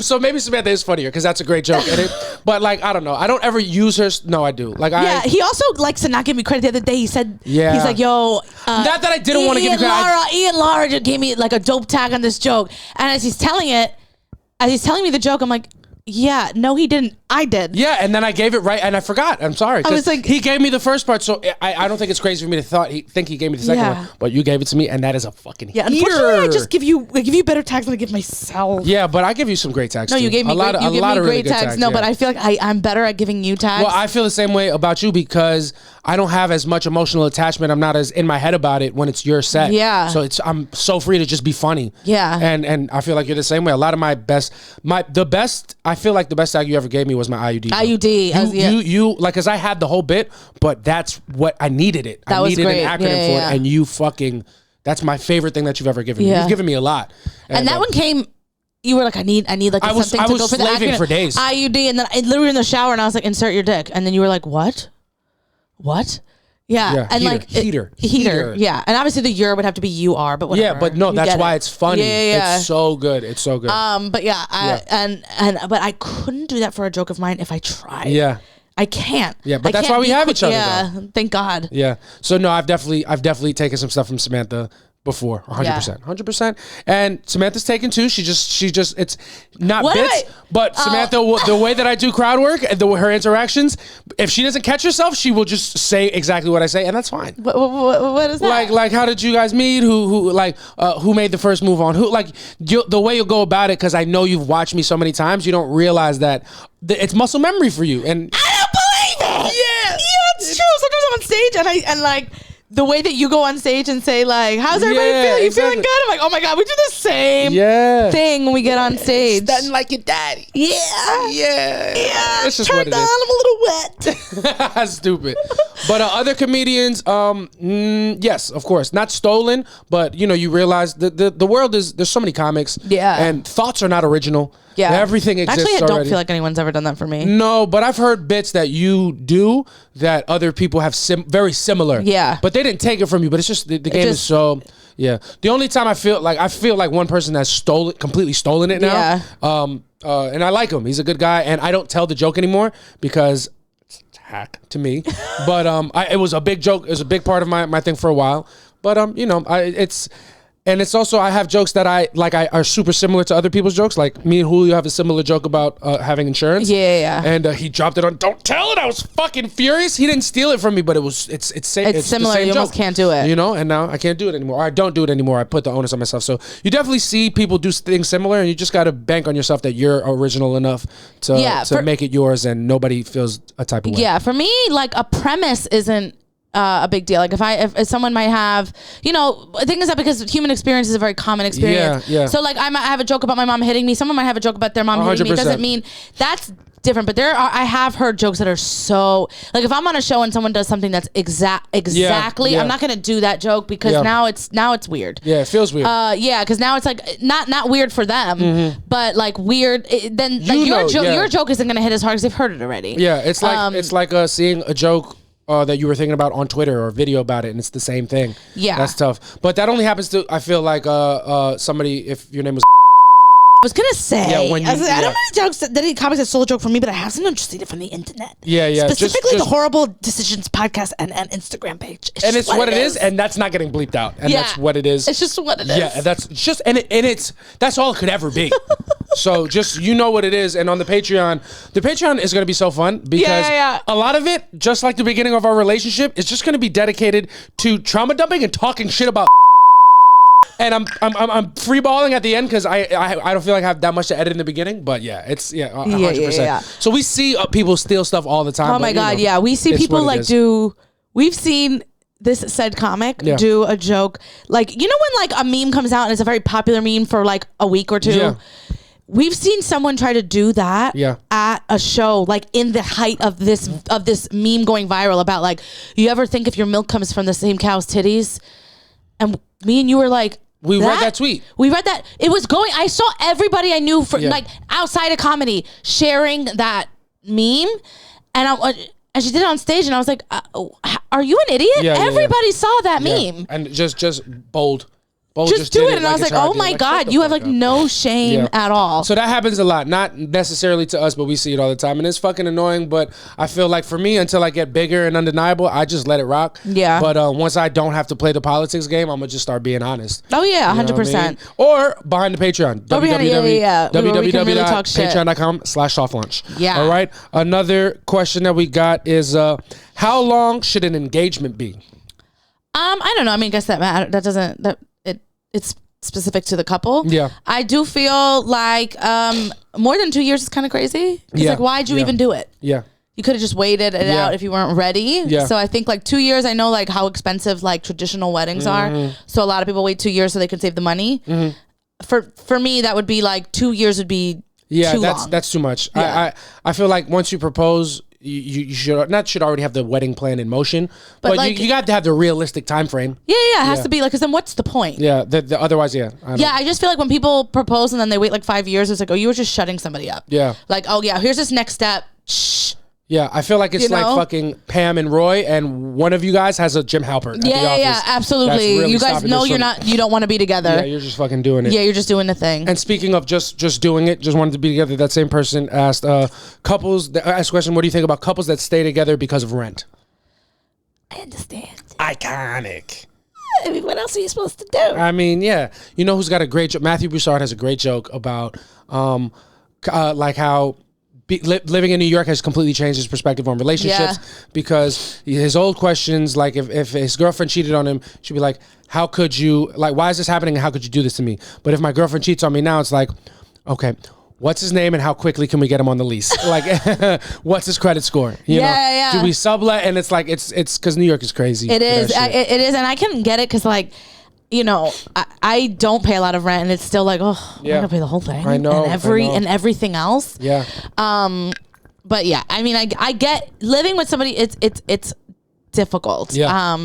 So maybe Samantha is funnier because that's a great joke. But like, I don't know. I don't ever use her. No, I do. Like, he also likes to not give me credit. The other day he said, yeah, he's like, yo, not that I didn't want to give you credit. Ian Lara just gave me like a dope tag on this joke, and as he's telling me the joke, I'm like, yeah, no, he didn't. I did. Yeah, and then I gave it right, and I forgot. I'm sorry. I was like, he gave me the first part, so I don't think it's crazy for me to think he gave me the second one, but you gave it to me, and that is a fucking heater. Unfortunately, I just give you better tags than I give myself. Yeah, but I give you some great tags. No, too. you gave me great tags. No, but I feel like I'm better at giving you tags. Well, I feel the same way about you because I don't have as much emotional attachment. I'm not as in my head about it when it's your set. Yeah. So I'm so free to just be funny. Yeah. And I feel like you're the same way. A lot of I feel like the best tag you ever gave me was my IUD. You like, cause I had the whole bit, but that's what I needed it. I needed an acronym for it, and you fucking. That's my favorite thing that you've ever given me. You've given me a lot, and that one came. You were like, I need like something to go for the acronym. I was slaving for days. IUD, and then I literally in the shower, and I was like, insert your dick, and then you were like, what? Yeah, and heater. Yeah, and obviously the "your" would have to be "you-are," but whatever. Yeah, but no, that's why it's funny. Yeah. It's so good. It's so good. But but I couldn't do that for a joke of mine if I tried. Yeah. I can't. Yeah, but that's why we have each other. Yeah, though. Thank God. Yeah. So no, I've definitely taken some stuff from Samantha before, 100%. And Samantha's taken too. She just it's not bits, but Samantha, the way that I do crowd work and her interactions, if she doesn't catch herself, she will just say exactly what I say, and that's fine. What is that? Like how did you guys meet? Who made the first move on who? Like the way you'll go about it, because I know you've watched me so many times, you don't realize that it's muscle memory for you. And I don't believe it. Yeah, it's true. Sometimes I'm on stage and like. The way that you go on stage and say like, "How's everybody feeling? You feeling good?" I'm like, "Oh my God, we do the same thing when we get on stage." Nothing like your daddy. Yeah. That's just Turned what it on. is. I'm a little wet. Stupid. But other comedians, yes, of course, not stolen, but you realize the world there's so many comics. Yeah. And thoughts are not original. Yeah. Everything exists Actually, I don't already. feel like anyone's ever done that for me. No, but I've heard bits that you do that other people have very similar. Yeah. But they didn't take it from you. But it's just the game is so. Yeah. The only time I feel like one person has completely stolen it now. Yeah. And I like him. He's a good guy, and I don't tell the joke anymore because it's hack to me. But it was a big joke. It was a big part of my thing for a while. But And it's also, I have jokes that are super similar to other people's jokes. Like me and Julio have a similar joke about having insurance. Yeah. And he dropped it on "Don't Tell It." I was fucking furious. He didn't steal it from me, but it's similar. The same you almost can't do it. And now I can't do it anymore. Or I don't do it anymore. I put the onus on myself. So you definitely see people do things similar, and you just got to bank on yourself that you're original enough to make it yours, and nobody feels a type of way. Yeah, for me, like a premise isn't a big deal. Like if someone might have, the thing is that because human experience is a very common experience. Yeah. So like I might have a joke about my mom hitting me. Someone might have a joke about their mom hitting me. It doesn't mean that's different. But I have heard jokes that are so like if I'm on a show and someone does something that's exactly, I'm not gonna do that joke because now it's weird. Yeah, it feels weird. Because now it's like not weird for them, but like weird. Then like your joke isn't gonna hit as hard because they've heard it already. Yeah, it's like seeing a joke that you were thinking about on Twitter or a video about it, and it's the same thing. Yeah. That's tough. But that only happens to, I feel like, somebody, if your name was I was gonna say, I don't know any jokes that any comics that stole a joke from me, but I have sometimes just seen it from the internet. Yeah. Specifically the Horrible Decisions podcast and Instagram page. It's what it is, and that's not getting bleeped out. And that's what it is. It's just what it is. Yeah, that's just, that's all it could ever be. So just, what it is. And on the Patreon is going to be so fun because a lot of it, just like the beginning of our relationship, is just going to be dedicated to trauma dumping and talking shit about. And I'm freeballing at the end because I don't feel like I have that much to edit in the beginning, but it's 100%. Yeah. So we see people steal stuff all the time. Oh my God, we see people like we've seen this said comic do a joke like when like a meme comes out and it's a very popular meme for like a week or two. Yeah. We've seen someone try to do that at a show, like in the height of this meme going viral about like, you ever think if your milk comes from the same cow's titties? And me and you were like, We read that tweet. We read that. It was going. I saw everybody I knew from like outside of comedy sharing that meme, and she did it on stage, and I was like, "Are you an idiot?" Everybody saw that meme, and just bold. Just do it. And I was like, oh my God, you have like no shame at all. So that happens a lot. Not necessarily to us, but we see it all the time. And it's fucking annoying. But I feel like for me, until I get bigger and undeniable, I just let it rock. Yeah. But once I don't have to play the politics game, I'm going to just start being honest. Oh, yeah, 100%. I mean? Or behind the Patreon. www.patreon.com/softlunch. Yeah. All right. Another question that we got is how long should an engagement be? I don't know. I mean, I guess that matter. That doesn't... It's specific to the couple. Yeah. I do feel like more than 2 years is kind of crazy. Because like, why'd you even do it? Yeah. You could have just waited it out if you weren't ready. Yeah. So I think like 2 years, I know like how expensive like traditional weddings are. So a lot of people wait 2 years so they can save the money. For me, that would be like 2 years would be too long. That's too much. I feel like once you propose, you should already have the wedding plan in motion, but like, you got to have the realistic time frame. Yeah, it has to be like, because then what's the point? Yeah, otherwise, I just feel like when people propose and then they wait like 5 years, it's like, oh, you were just shutting somebody up. Yeah. Like, oh yeah, here's this next step. Shh. Yeah, I feel like it's like fucking Pam and Roy, and one of you guys has a Jim Halpert. Yeah, absolutely. Really, you guys know you don't want to be together. Yeah, you're just fucking doing it. Yeah, you're just doing the thing. And speaking of just doing it, just wanted to be together. That same person asked couples. Asked a question. What do you think about couples that stay together because of rent? I understand. Iconic. I mean, what else are you supposed to do? I mean, yeah. You know who's got a great joke? Matthew Broussard has a great joke about like how. Living in New York has completely changed his perspective on relationships because his old questions, like if his girlfriend cheated on him, she'd be like, how could you, like, why is this happening and how could you do this to me? But if my girlfriend cheats on me now, it's like, okay, what's his name and how quickly can we get him on the lease? Like, what's his credit score? You know? Do we sublet? And it's like, it's because New York is crazy. It is. It is. And I can get it because like, you know, I don't pay a lot of rent, and it's still like, oh, I'm gonna pay the whole thing. I know, and everything else. Yeah. But yeah, I mean, I get living with somebody. It's difficult. Yeah.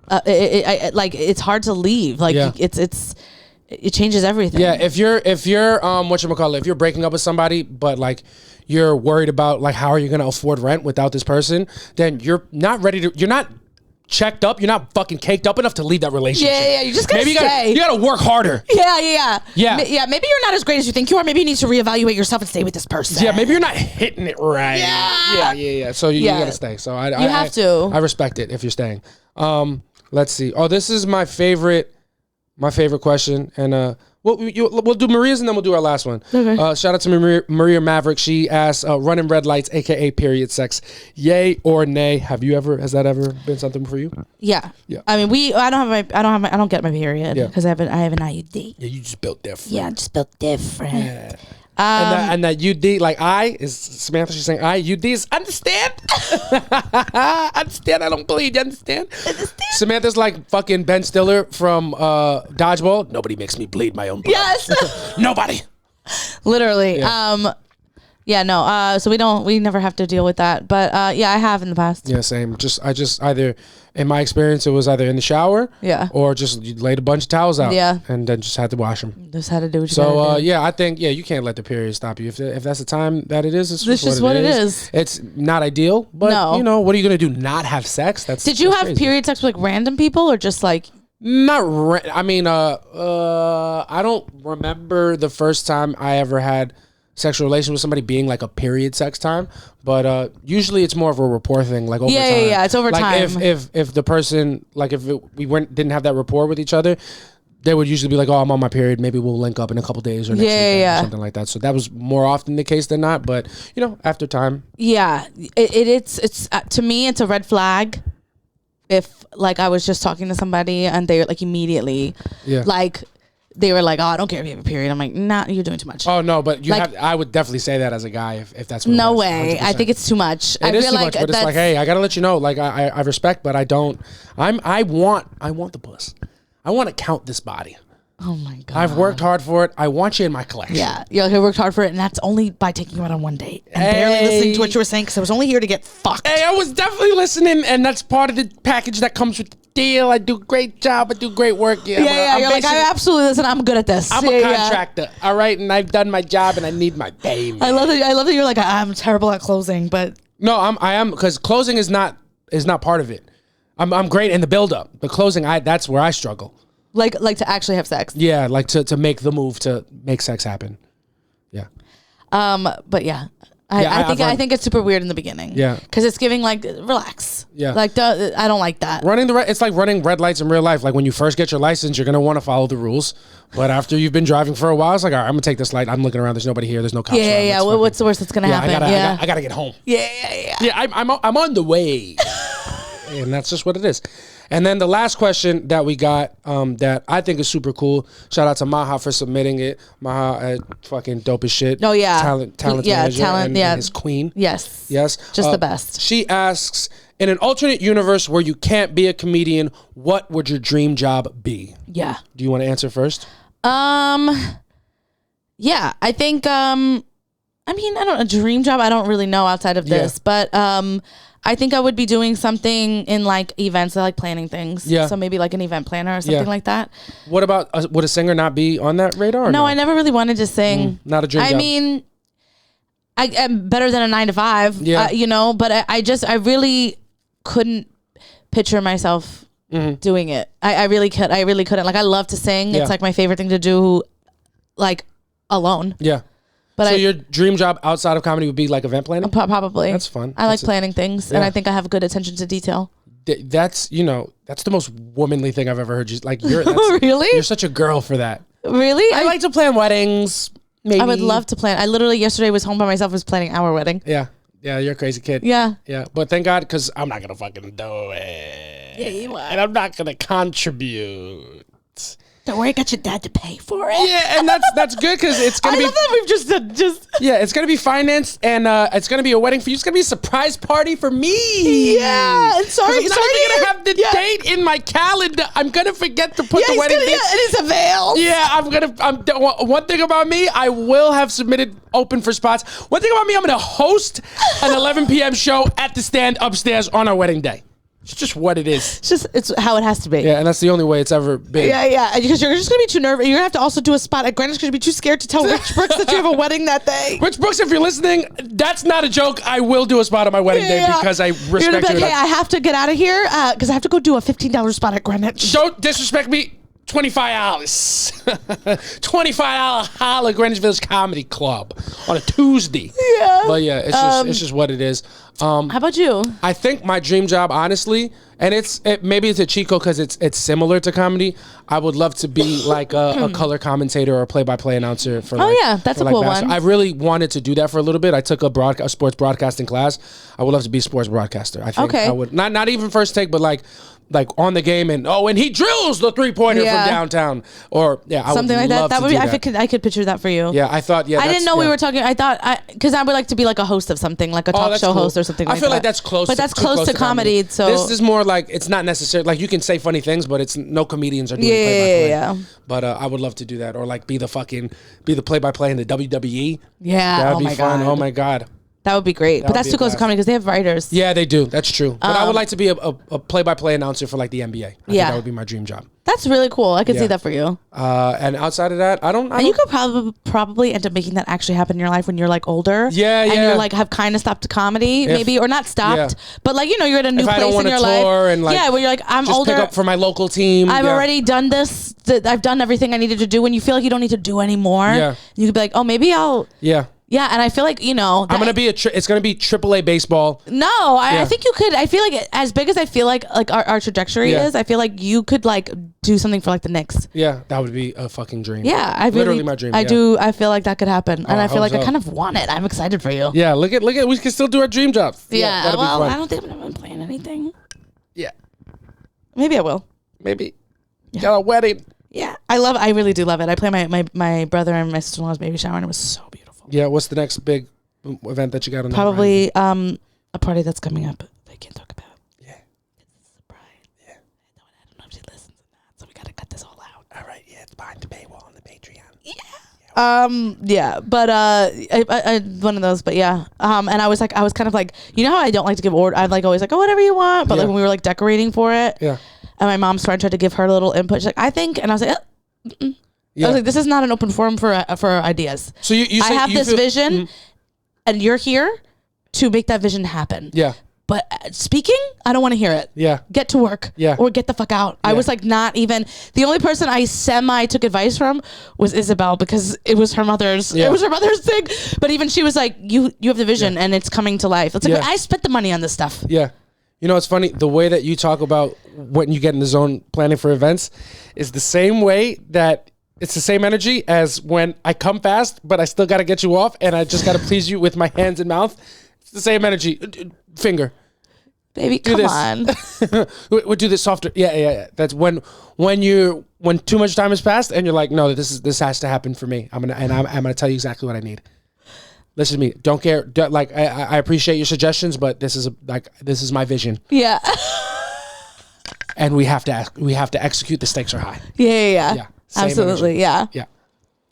Like it's hard to leave. Like it changes everything. Yeah. If you're whatchamacallit, if you're breaking up with somebody, but like you're worried about like how are you gonna afford rent without this person, then you're not checked up, you're not fucking caked up enough to leave that relationship. Yeah, you just gotta stay. You gotta work harder. Yeah. Maybe you're not as great as you think you are. Maybe you need to reevaluate yourself and stay with this person. Yeah, maybe you're not hitting it right. Yeah. So you gotta stay. So I have to. I respect it if you're staying. Let's see. Oh, this is my favorite question, and we'll do Maria's and then we'll do our last one. Okay. Shout out to Maria Maverick. She asked, running red lights, aka period sex, yay or nay? Has that ever been something for you? Yeah. I mean, I don't get my period because I have an IUD. Yeah, you just built different. Yeah, I just built different. Yeah. And that UD, like is Samantha, she's saying UD is understand? Understand, I don't bleed, you understand? Samantha's like fucking Ben Stiller from Dodgeball. Nobody makes me bleed my own blood. Yes. Nobody. Literally. So we never have to deal with that. But I have in the past. Yeah, same. I just either, in my experience, it was either in the shower. Yeah. Or just you laid a bunch of towels out. Yeah. And then just had to wash them. Just had to do what you gotta do. I think, you can't let the period stop you. If that's the time that it is, it's just what it is. It's not ideal, but what are you going to do? Not have sex? Did you have period sex with like random people or just like? I mean, I don't remember the first time I ever had sexual relation with somebody being like a period sex time, but usually it's more of a rapport thing, like over time. Yeah, it's over time. Like if the person, like if didn't have that rapport with each other, they would usually be like, oh, I'm on my period, maybe we'll link up in a couple days or next weekend or something like that. So that was more often the case than not, but after time. Yeah, it's to me it's a red flag if like I was just talking to somebody and they like immediately like they were like, oh, I don't care if you have a period. I'm like, nah, you're doing too much. Oh, no, but I would definitely say that as a guy if that's what no it was. way. 100%. I think it's too much. It is too much, but it's like, hey, I got to let you know, like, I respect, but I don't, I want the puss. I want to count this body. Oh, my God. I've worked hard for it. I want you in my collection. Yeah, I worked hard for it, and that's only by taking you out on one date. And barely listening to what you were saying, because I was only here to get fucked. Hey, I was definitely listening, and that's part of the package that comes with deal. I do a great job. I do great work. Yeah, You're like, I absolutely listen. I'm good at this. I'm a contractor. All right, and I've done my job, and I need my payment. I love that you're like, I'm terrible at closing, but no, I am because closing is not part of it. I'm great in the build up. The closing, that's where I struggle. Like to actually have sex. Yeah, like to make the move to make sex happen. Yeah. But yeah. I think it's super weird in the beginning. Yeah. Because it's giving like relax. Yeah. Like I don't like that. It's like running red lights in real life. Like when you first get your license, you're gonna want to follow the rules. But after you've been driving for a while, it's like, all right, I'm gonna take this light. I'm looking around. There's nobody here. There's no cops around. Yeah. What's the worst that's gonna happen? I gotta get home. Yeah. Yeah, I'm on the way. And that's just what it is. And then the last question that we got that I think is super cool. Shout out to Maha for submitting it. Maha, fucking dope as shit. Oh yeah, talent manager and his queen. Yes, just the best. She asks, in an alternate universe where you can't be a comedian, what would your dream job be? Yeah. Do you want to answer first? Yeah, I think I don't a dream job. I don't really know outside of this, but I think I would be doing something in like events. I like planning things. Yeah. So maybe like an event planner or something like that. What about, would a singer not be on that radar? No, I never really wanted to sing. Not a dream job. I mean, I'm better than a 9 to 5, but I really couldn't picture myself doing it. I really couldn't. Like I love to sing. Yeah. It's like my favorite thing to do, like alone. Yeah. But so your dream job outside of comedy would be like event planning? Probably. That's fun. I like planning things, and I think I have good attention to detail. That's the most womanly thing I've ever heard. You're really? You're such a girl for that. Really? I like to plan weddings. Maybe. I would love to plan. I literally yesterday was home by myself, was planning our wedding. Yeah, you're a crazy kid. Yeah. But thank God, because I'm not gonna fucking do it. Yeah, you are. And I'm not gonna contribute. Don't worry, I got your dad to pay for it. Yeah, and that's good because it's gonna be. I love that we've just. Yeah, it's gonna be financed, and it's gonna be a wedding for you. It's gonna be a surprise party for me. Yeah, and sorry, I'm not even gonna have the date in my calendar. I'm gonna forget to put the wedding date. Yeah, it is a veil. Yeah, one thing about me, I will have submitted open for spots. One thing about me, I'm gonna host an 11 p.m. show at the stand upstairs on our wedding day. It's just what it is. It's how it has to be. Yeah, and that's the only way it's ever been. Yeah, because you're just gonna be too nervous. You're gonna have to also do a spot at Greenwich because you're gonna be too scared to tell Rich Brooks that you have a wedding that day. Rich Brooks, if you're listening, that's not a joke. I will do a spot on my wedding day because I respect you. You're gonna be like, hey, I have to get out of here because I have to go do a $15 spot at Greenwich. Don't disrespect me. $25. $25 holla Greenwich Village Comedy Club on a Tuesday. Yeah. But yeah, it's just what it is. How about you? I think my dream job, honestly, and maybe it's a cheat code because it's similar to comedy. I would love to be like a color commentator or a play-by-play announcer for. That's a cool one. I really wanted to do that for a little bit. I took a sports broadcasting class. I would love to be a sports broadcaster. I think I would not even first take, but like on the game and he drills the 3-pointer from downtown or something like that. That would be. I could picture that for you. Yeah, I thought. Yeah, I didn't know we were talking. I thought because I would like to be like a host of something, like a talk show host or something. I feel like that's close. But that's close to comedy. So this is more like it's not necessary. Like you can say funny things, but it's no comedians are doing play-by-play. Yeah. But I would love to do that or like be the play-by-play in the WWE. Yeah. That would be fun. Oh my God. That would be great. But that's too close to comedy because they have writers. Yeah, they do. That's true. But I would like to be a play-by-play announcer for like the NBA. I think that would be my dream job. That's really cool. I could see that for you. And outside of that, I don't. And you could probably end up making that actually happen in your life when you're like older. Yeah, and you're like have kind of stopped comedy, maybe or not stopped, but like you're at a new place in your life. And like, where you're like I'm just older. Pick up for my local team. I've already done this. I've done everything I needed to do. When you feel like you don't need to do anymore, you could be like, oh, maybe I'll. Yeah. Yeah, and I feel like I'm gonna be it's gonna be AAA baseball. No, I think you could. I feel like as big as I feel like our trajectory is, I feel like you could like do something for like the Knicks. Yeah, that would be a fucking dream. Yeah, literally my dream. I do. I feel like that could happen, and I feel like so. I kind of want it. I'm excited for you. Yeah, look at. We can still do our dream jobs. Yeah, that'll be fun. I don't think I'm gonna plan anything. Yeah, maybe I will. Maybe got a wedding. Yeah, I really do love it. I planned my brother and my sister-in-law's baby shower, and it was so beautiful. Yeah, what's the next big event that you got on? Probably a party that's coming up that I can't talk about. Yeah, it's a surprise. Yeah, I don't know if she listens or not, so we gotta cut this all out. All right, yeah, it's behind the paywall on the Patreon. Yeah. But I one of those, but yeah. And I was kind of like, how I don't like to give order. I'm like always like, oh, whatever you want. But like when we were like decorating for it, and my mom's friend tried to give her a little input. She's like, I think, and I was like, Yeah. I was like, this is not an open forum for ideas. So you I have this vision, and you're here to make that vision happen. Yeah. But speaking, I don't want to hear it. Yeah. Get to work. Yeah. Or get the fuck out. I was like, not even, the only person I took advice from was Isabel, because it was her mother's, it was her mother's thing. But even she was like, you have the vision and it's coming to life. It's like, I spent the money on this stuff. Yeah. You know, it's funny, the way that you talk about when you get in the zone planning for events is the same way that it's the same energy as when I come fast, but I still got to get you off and I just got to please you with my hands and mouth. It's the same energy. Finger. Baby, come on. We'll do this softer. Yeah. That's when too much time has passed and you're like, no, this has to happen for me. I'm gonna tell you exactly what I need. Listen to me. Don't care. Like I appreciate your suggestions, but this is my vision. Yeah. And we have to execute. The stakes are high. Yeah. Absolutely. Energy. Yeah.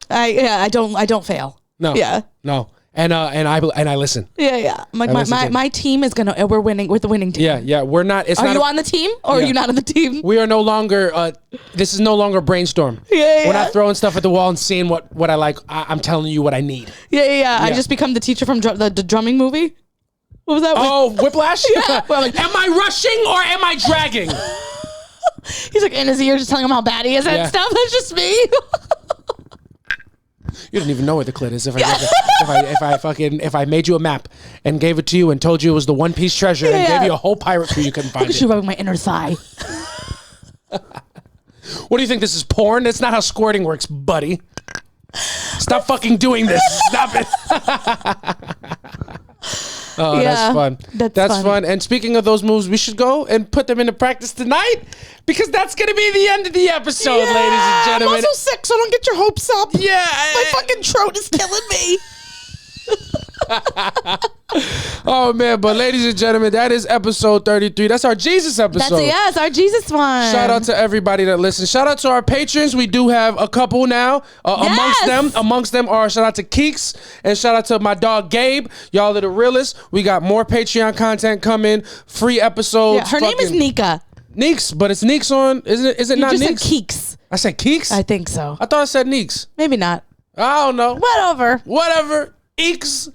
I don't fail. No. Yeah. No. And I listen. Yeah. My team is gonna. We're winning. We're the winning team. Yeah. We're not. It's are not you on the team or are you not on the team? We are no longer. This is no longer brainstorm. Yeah. We're not throwing stuff at the wall and seeing what I like. I'm telling you what I need. Yeah. I just become the teacher from the drumming movie. What was that? Oh, Whiplash. Yeah. Well, like, am I rushing or am I dragging? He's like in his ear, just telling him how bad he is and stuff. That's just me. You don't even know where the clit is. If I made you a map and gave it to you and told you it was the One Piece treasure and gave you a whole pirate crew, you couldn't find it. Look at you rubbing my inner thigh. What do you think this is, porn? That's not how squirting works, buddy. Stop fucking doing this. Stop it. Oh, that's fun. That's fun. And speaking of those moves, we should go and put them into practice tonight because that's going to be the end of the episode, ladies and gentlemen. I'm also sick, so don't get your hopes up. Yeah. My fucking throat is killing me. Oh, man. But ladies and gentlemen, that is episode 33. That's our Jesus episode. That's our Jesus one. Shout out to everybody that listens. Shout out to our patrons. We do have a couple now. Amongst them are shout out to Keeks and shout out to my dog Gabe. Y'all are the realest. We got more Patreon content coming. Free episodes. Yeah, her name is Nika. Neeks, but it's Neeks on. Is it not Neeks? You just said Keeks. I said Keeks? I think so. I thought I said Neeks. Maybe not. I don't know. Whatever. Eeks.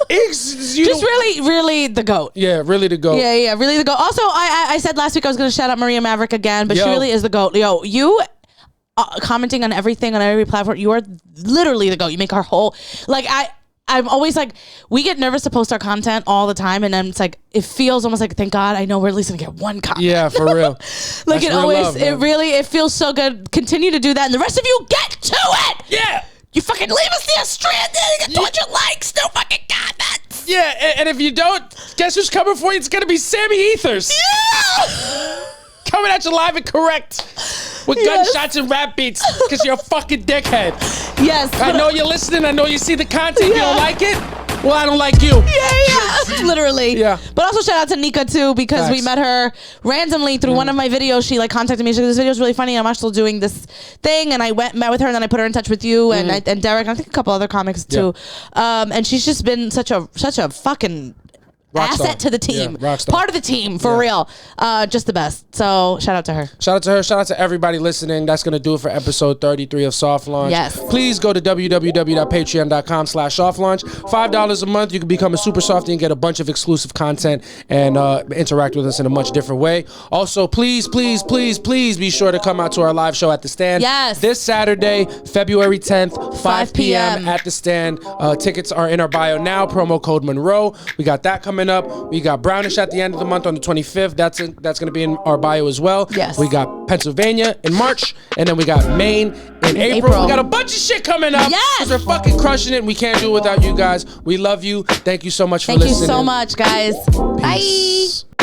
Just really the GOAT. Yeah, really the GOAT. Yeah, really the GOAT. Also, I said last week I was going to shout out Maria Maverick again, but she really is the GOAT. Yo, you commenting on everything on every platform, you are literally the GOAT. You make our whole, like, I'm always like, we get nervous to post our content all the time, and then it's like, it feels almost like, thank God, I know we're at least going to get one comment. Yeah, for real. Like, it always, it feels so good. Continue to do that, and the rest of you get to it. Yeah. You fucking leave us there stranded. You get 200 likes, no fucking comments. Yeah, and if you don't, guess who's coming for you? It's going to be Sammy Ethers. Yeah. Coming at you live and correct with gunshots and rap beats because you're a fucking dickhead. Yes. I know you're listening. I know you see the content. You don't like it? Well, I don't like you. Yeah. Literally. Yeah. But also shout out to Nika too, because we met her randomly through one of my videos. She like contacted me. She said, this video is really funny. I'm actually doing this thing. And I met with her, and then I put her in touch with you and Derek, and I think a couple other comics too. And she's just been such a fucking asset to the team. Yeah, part of the team, for real. Just the best. So shout out to her. Shout out to her. Shout out to everybody listening. That's going to do it for episode 33 of Soft Launch. Yes. Please go to www.patreon.com/softlaunch. $5 a month. You can become a super softie and get a bunch of exclusive content and interact with us in a much different way. Also, please be sure to come out to our live show at the Stand. Yes. This Saturday, February 10th, 5 p.m. at the Stand. Tickets are in our bio now. Promo code Monroe. We got that coming up. We got Brownish at the end of the month on the 25th. That's going to be in our bio as well. Yes. We got Pennsylvania in March, and then we got Maine in April. We got a bunch of shit coming up. Yes. Because we're fucking crushing it, and we can't do it without you guys. We love you. Thank you so much for listening. Thank you so much, guys. Peace. Bye.